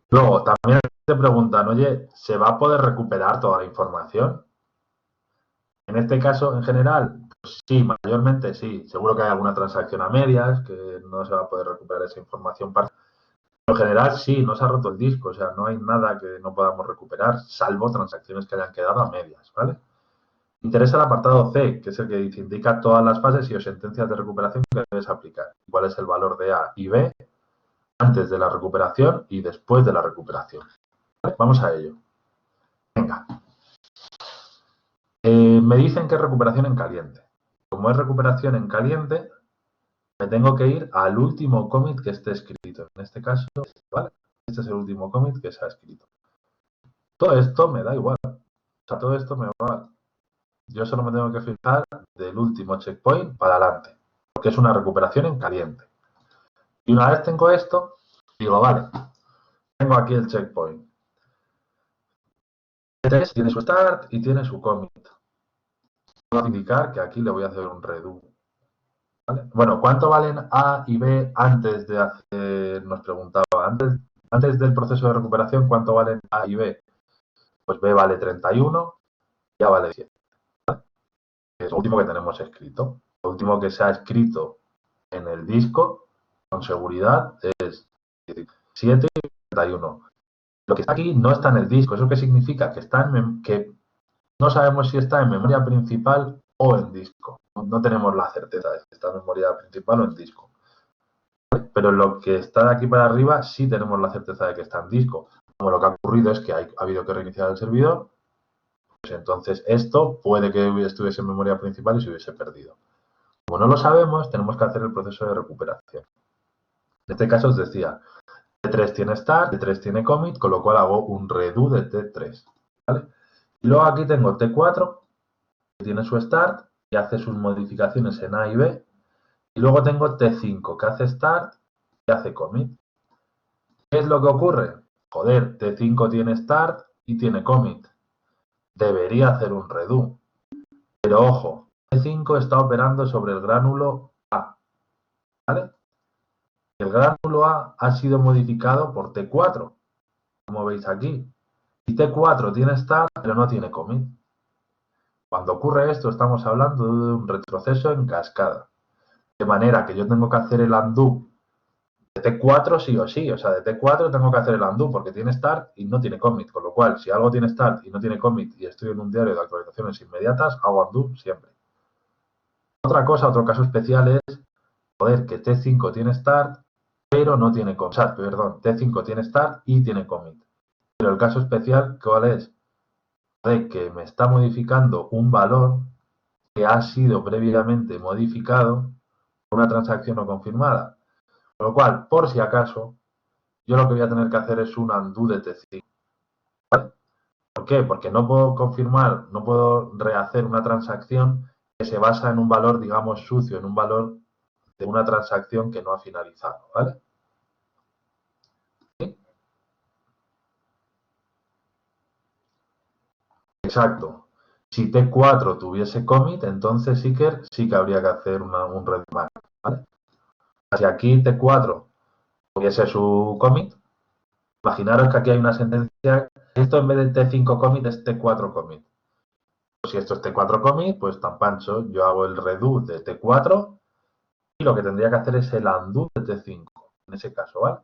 Luego, también te preguntan, oye, ¿se va a poder recuperar toda la información? En este caso, en general, pues sí, mayormente sí. Seguro que hay alguna transacción a medias, que no se va a poder recuperar esa información. Pero en general, sí, no se ha roto el disco, o sea, no hay nada que no podamos recuperar, salvo transacciones que hayan quedado a medias, ¿vale? Interesa el apartado C, que es el que dice, indica todas las fases y o sentencias de recuperación que debes aplicar. ¿Cuál es el valor de A y B antes de la recuperación y después de la recuperación? ¿Vale? Vamos a ello. Venga. Me dicen que es recuperación en caliente. Como es recuperación en caliente, me tengo que ir al último commit que esté escrito. En este caso, ¿vale? Este es el último commit que se ha escrito. Todo esto me da igual. O sea, todo esto me va. Yo solo me tengo que fijar del último checkpoint para adelante, porque es una recuperación en caliente. Y una vez tengo esto, digo, vale, tengo aquí el checkpoint. Tiene su start y tiene su commit. Voy a indicar que aquí le voy a hacer un redo. ¿Vale? Bueno, ¿cuánto valen A y B antes de hacer, nos preguntaba, antes del proceso de recuperación, ¿cuánto valen A y B? Pues B vale 31, ya vale 7. ¿Vale? Es lo último que tenemos escrito. Lo último que se ha escrito en el disco, con seguridad, es 7 y 31. Lo que está aquí no está en el disco. ¿Eso qué significa? Que no sabemos si está en memoria principal o en disco. No tenemos la certeza de si está en memoria principal o en disco. Pero lo que está de aquí para arriba sí tenemos la certeza de que está en disco. Como lo que ha ocurrido es que ha habido que reiniciar el servidor, pues entonces esto puede que estuviese en memoria principal y se hubiese perdido. Como no lo sabemos, tenemos que hacer el proceso de recuperación. En este caso os decía, T3 tiene start, T3 tiene commit, con lo cual hago un redo de T3. ¿Vale? Y luego aquí tengo T4, que tiene su start y hace sus modificaciones en A y B. Y luego tengo T5, que hace start y hace commit. ¿Qué es lo que ocurre? Joder, T5 tiene start y tiene commit. Debería hacer un redo. Pero ojo, T5 está operando sobre el gránulo A. ¿Vale? El gránulo A ha sido modificado por T4, como veis aquí. Y T4 tiene start, pero no tiene commit. Cuando ocurre esto, estamos hablando de un retroceso en cascada. De manera que yo tengo que hacer el undo de T4 sí o sí. O sea, de T4 tengo que hacer el undo porque tiene start y no tiene commit. Con lo cual, si algo tiene start y no tiene commit y estoy en un diario de actualizaciones inmediatas, hago undo siempre. Otra cosa, otro caso especial es, joder, que T5 tiene start, pero no tiene commit. O sea, perdón, T5 tiene start y tiene commit. Pero el caso especial, ¿cuál es? De que me está modificando un valor que ha sido previamente modificado por una transacción no confirmada. Con lo cual, por si acaso, yo lo que voy a tener que hacer es un undo de T5. ¿Vale? ¿Por qué? Porque no puedo confirmar, no puedo rehacer una transacción que se basa en un valor, digamos, sucio, en un valor de una transacción que no ha finalizado. ¿Vale? ¿Sí? Exacto. Si T4 tuviese commit, entonces sí que habría que hacer un redo. ¿Vale? Si aquí T4 tuviese su commit, imaginaros que aquí hay una sentencia, esto en vez de T5 commit es T4 commit. Si esto es T4 commit, pues tan pancho, yo hago el redo de T4 y lo que tendría que hacer es el undo de T5, en ese caso, ¿vale?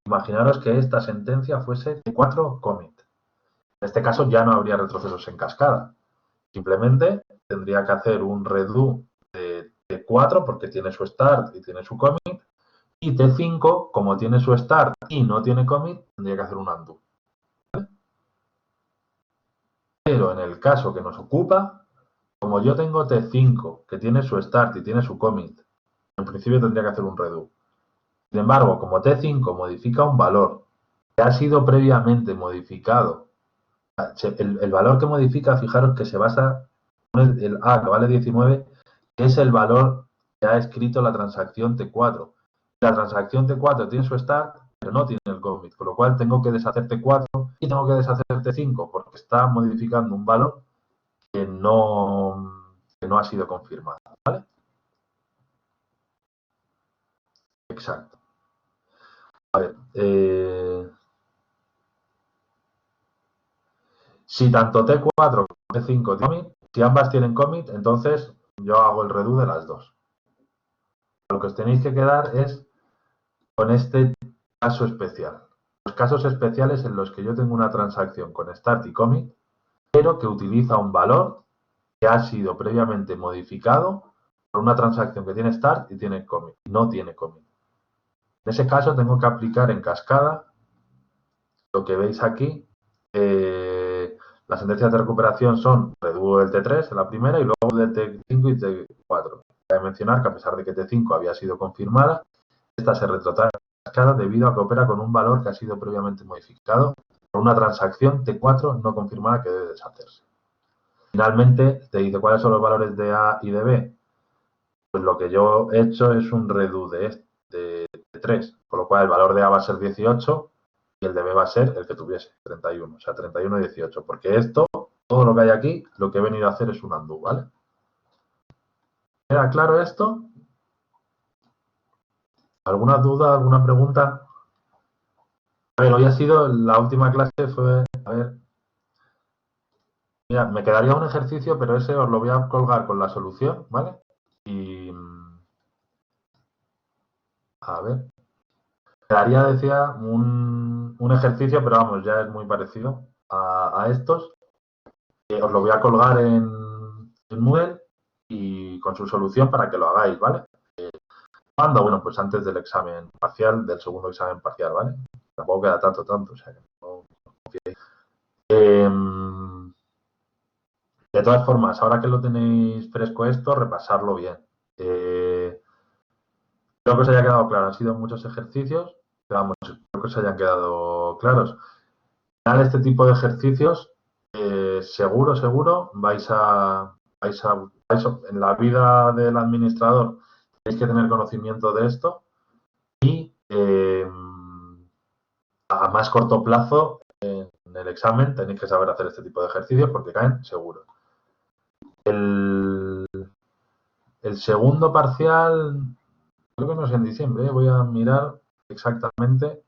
Imaginaros que esta sentencia fuese T4 commit. En este caso ya no habría retrocesos en cascada. Simplemente tendría que hacer un redo de T4 porque tiene su start y tiene su commit. Y T5, como tiene su start y no tiene commit, tendría que hacer un undo. ¿Vale? Pero en el caso que nos ocupa, como yo tengo T5, que tiene su start y tiene su commit, en principio tendría que hacer un redo. Sin embargo, como T5 modifica un valor que ha sido previamente modificado, el valor que modifica, fijaros que se basa en el A, que vale 19, que es el valor que ha escrito la transacción T4. La transacción T4 tiene su start, pero no tiene el commit, con lo cual tengo que deshacer T4 y tengo que deshacer T5 porque está modificando un valor que no ha sido confirmado. ¿Vale? Exacto. A ver, si tanto T4 como T5 tienen commit, si ambas tienen commit, entonces yo hago el redo de las dos. Lo que os tenéis que quedar es con este caso especial. Los casos especiales en los que yo tengo una transacción con start y commit, pero que utiliza un valor que ha sido previamente modificado por una transacción que tiene start y tiene commit, no tiene commit. En ese caso tengo que aplicar en cascada lo que veis aquí. Las sentencias de recuperación son redo del T3 en la primera y luego de T5 y T4. Cabe mencionar que a pesar de que T5 había sido confirmada, esta se retrotrae en cascada debido a que opera con un valor que ha sido previamente modificado por una transacción T4 no confirmada que debe deshacerse. Finalmente, te dice cuáles son los valores de A y de B. Pues lo que yo he hecho es un redo de 3, con lo cual el valor de A va a ser 18 y el de B va a ser el que tuviese, 31, o sea, 31 y 18, porque esto, todo lo que hay aquí, lo que he venido a hacer es un undo, ¿vale? ¿Era claro esto? ¿Alguna duda, alguna pregunta? A ver, hoy ha sido, la última clase fue, a ver, mira, me quedaría un ejercicio, pero ese os lo voy a colgar con la solución, ¿vale? Y, a ver, quedaría, decía, un ejercicio, pero vamos, ya es muy parecido a estos. Os lo voy a colgar en Moodle y con su solución para que lo hagáis, ¿vale? ¿Cuándo? Bueno, pues antes del examen parcial, del segundo examen parcial, ¿vale? Tampoco queda tanto, o sea que no confiéis. De todas formas, ahora que lo tenéis fresco esto, repasarlo bien. Creo que os haya quedado claro, han sido muchos ejercicios, pero vamos, espero que os hayan quedado claros. Al final, este tipo de ejercicios, seguro, en la vida del administrador tenéis que tener conocimiento de esto y a más corto plazo en el examen tenéis que saber hacer este tipo de ejercicios porque caen seguro. El segundo parcial, creo que no es en diciembre, voy a mirar exactamente.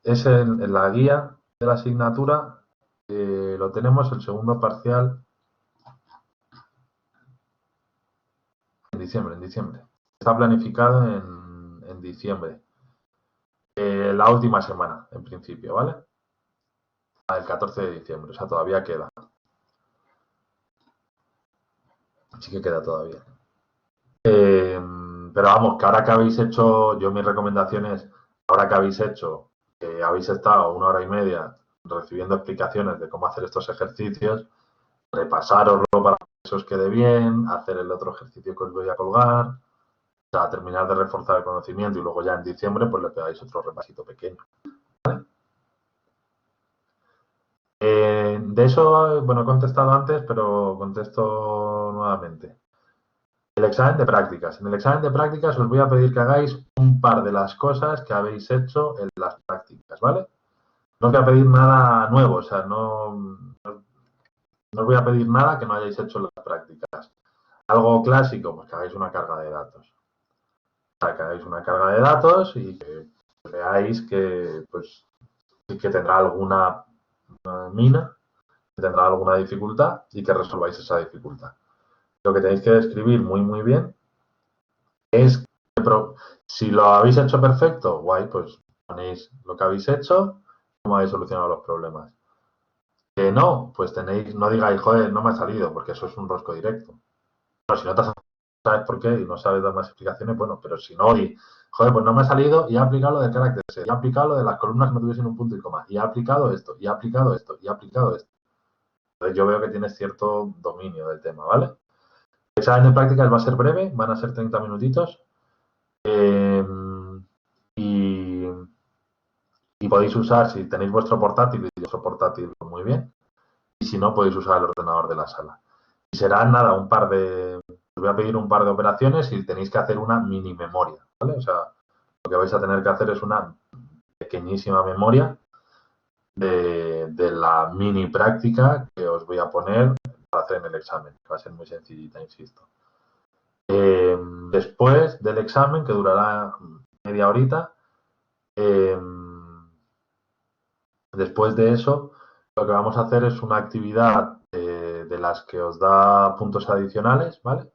Es en la guía de la asignatura, lo tenemos el segundo parcial en diciembre. Está planificado en diciembre. La última semana, en principio, ¿vale? El 14 de diciembre, o sea, todavía queda. Sí que queda todavía. Pero vamos, que ahora que habéis hecho, yo mis recomendaciones, ahora que habéis hecho, habéis estado 1 hora y media recibiendo explicaciones de cómo hacer estos ejercicios, repasároslo para que eso os quede bien, hacer el otro ejercicio que os voy a colgar, o sea, terminar de reforzar el conocimiento y luego ya en diciembre pues le pegáis otro repasito pequeño. ¿Vale? De eso, bueno, he contestado antes, pero contesto nuevamente. El examen de prácticas. En el examen de prácticas os voy a pedir que hagáis un par de las cosas que habéis hecho en las prácticas, ¿vale? No os voy a pedir nada nuevo, o sea, no os voy a pedir nada que no hayáis hecho en las prácticas. Algo clásico, pues que hagáis una carga de datos. O sea, que hagáis una carga de datos y que veáis que, pues, que tendrá alguna mina, que tendrá alguna dificultad y que resolváis esa dificultad. Lo que tenéis que describir muy bien es si lo habéis hecho perfecto, guay, pues ponéis lo que habéis hecho, cómo habéis solucionado los problemas. Que no, pues no digáis, joder, no me ha salido, porque eso es un rosco directo. Pero si no te sabes por qué y no sabes dar más explicaciones, bueno, pero si no, joder, pues no me ha salido y he aplicado lo del carácter set, y he aplicado lo de las columnas que no tuviesen un punto y coma, y he aplicado esto, y he aplicado esto, y he aplicado esto. Entonces yo veo que tienes cierto dominio del tema, ¿vale? El examen de prácticas va a ser breve, van a ser 30 minutitos. Y podéis usar, si tenéis vuestro portátil y vuestro portátil, muy bien. Y si no, podéis usar el ordenador de la sala. Y serán nada, os voy a pedir un par de operaciones y tenéis que hacer una mini memoria, ¿vale? O sea, lo que vais a tener que hacer es una pequeñísima memoria de la mini práctica que os voy a poner para hacer en el examen, que va a ser muy sencillita, insisto. Después del examen, que durará media horita, después de eso, lo que vamos a hacer es una actividad de las que os da puntos adicionales, ¿vale?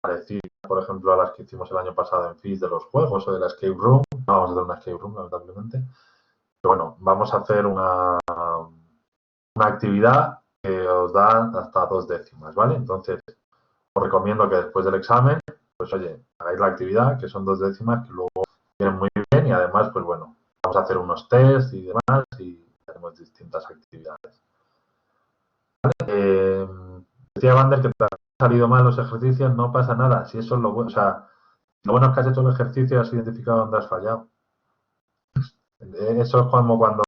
Parecida, por ejemplo, a las que hicimos el año pasado en FIS de los juegos o de la escape room. No vamos a hacer una escape room, lamentablemente. Pero bueno, vamos a hacer una actividad que os da hasta 2 décimas, ¿vale? Entonces, os recomiendo que después del examen, pues oye, hagáis la actividad, que son 2 décimas, que luego vienen muy bien y además, pues bueno, vamos a hacer unos test y demás y haremos distintas actividades. Decía Vander que te han salido mal los ejercicios, no pasa nada, si eso es lo bueno, o sea, lo bueno es que has hecho el ejercicio y has identificado dónde has fallado. Eso es como cuando,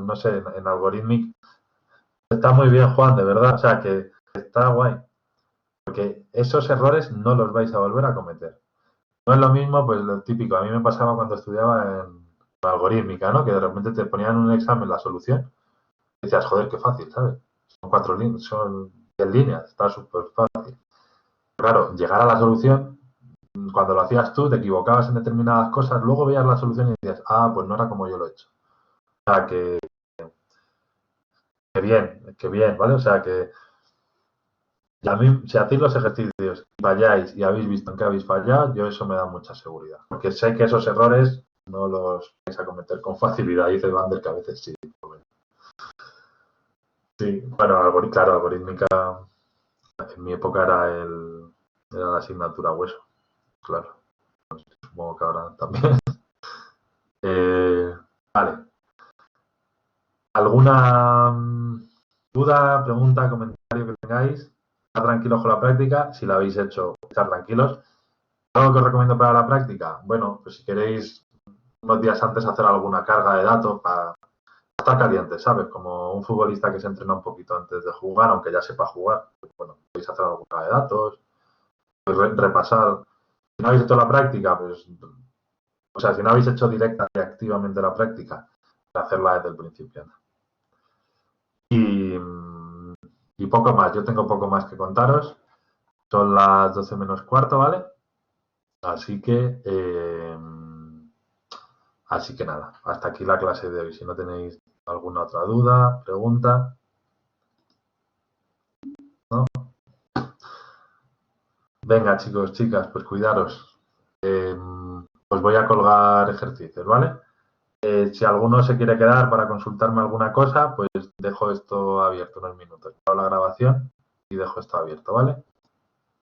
no sé, en Algorithmic, está muy bien, Juan, de verdad, o sea, que está guay, porque esos errores no los vais a volver a cometer. No es lo mismo, pues lo típico, a mí me pasaba cuando estudiaba en algorítmica, ¿no? Que de repente te ponían en un examen la solución y decías, joder, qué fácil, ¿sabes? Son 4 líneas, son 10 líneas, está súper fácil. Claro, llegar a la solución, cuando lo hacías tú, te equivocabas en determinadas cosas, luego veías la solución y decías, ah, pues no era como yo lo he hecho. O sea, que bien, ¿vale? O sea, que si hacéis los ejercicios y falláis y habéis visto en qué habéis fallado, yo eso me da mucha seguridad. Porque sé que esos errores no los vais a cometer con facilidad. Dice Vander que a veces sí. Sí, bueno, claro, algorítmica en mi época era la asignatura hueso, claro. Supongo que ahora también. Vale. ¿Alguna duda, pregunta, comentario que tengáis? Estar tranquilos con la práctica. Si la habéis hecho, estar tranquilos. ¿Algo que os recomiendo para la práctica? Bueno, pues si queréis unos días antes hacer alguna carga de datos para estar caliente, ¿sabes? Como un futbolista que se entrena un poquito antes de jugar, aunque ya sepa jugar. Pues, bueno, podéis hacer alguna carga de datos, pues repasar. Si no habéis hecho la práctica, pues, o sea, si no habéis hecho directa y activamente la práctica, hacerla desde el principio. Y, y poco más, yo tengo poco más que contaros. Son las 12 menos cuarto, ¿vale? Así que, así que nada, hasta aquí la clase de hoy. Si no tenéis alguna otra duda, pregunta, ¿no? Venga, chicos, chicas, pues cuidaros. Os voy a colgar ejercicios, ¿vale? Si alguno se quiere quedar para consultarme alguna cosa, pues dejo esto abierto unos minutos. Paro la grabación y dejo esto abierto, ¿vale?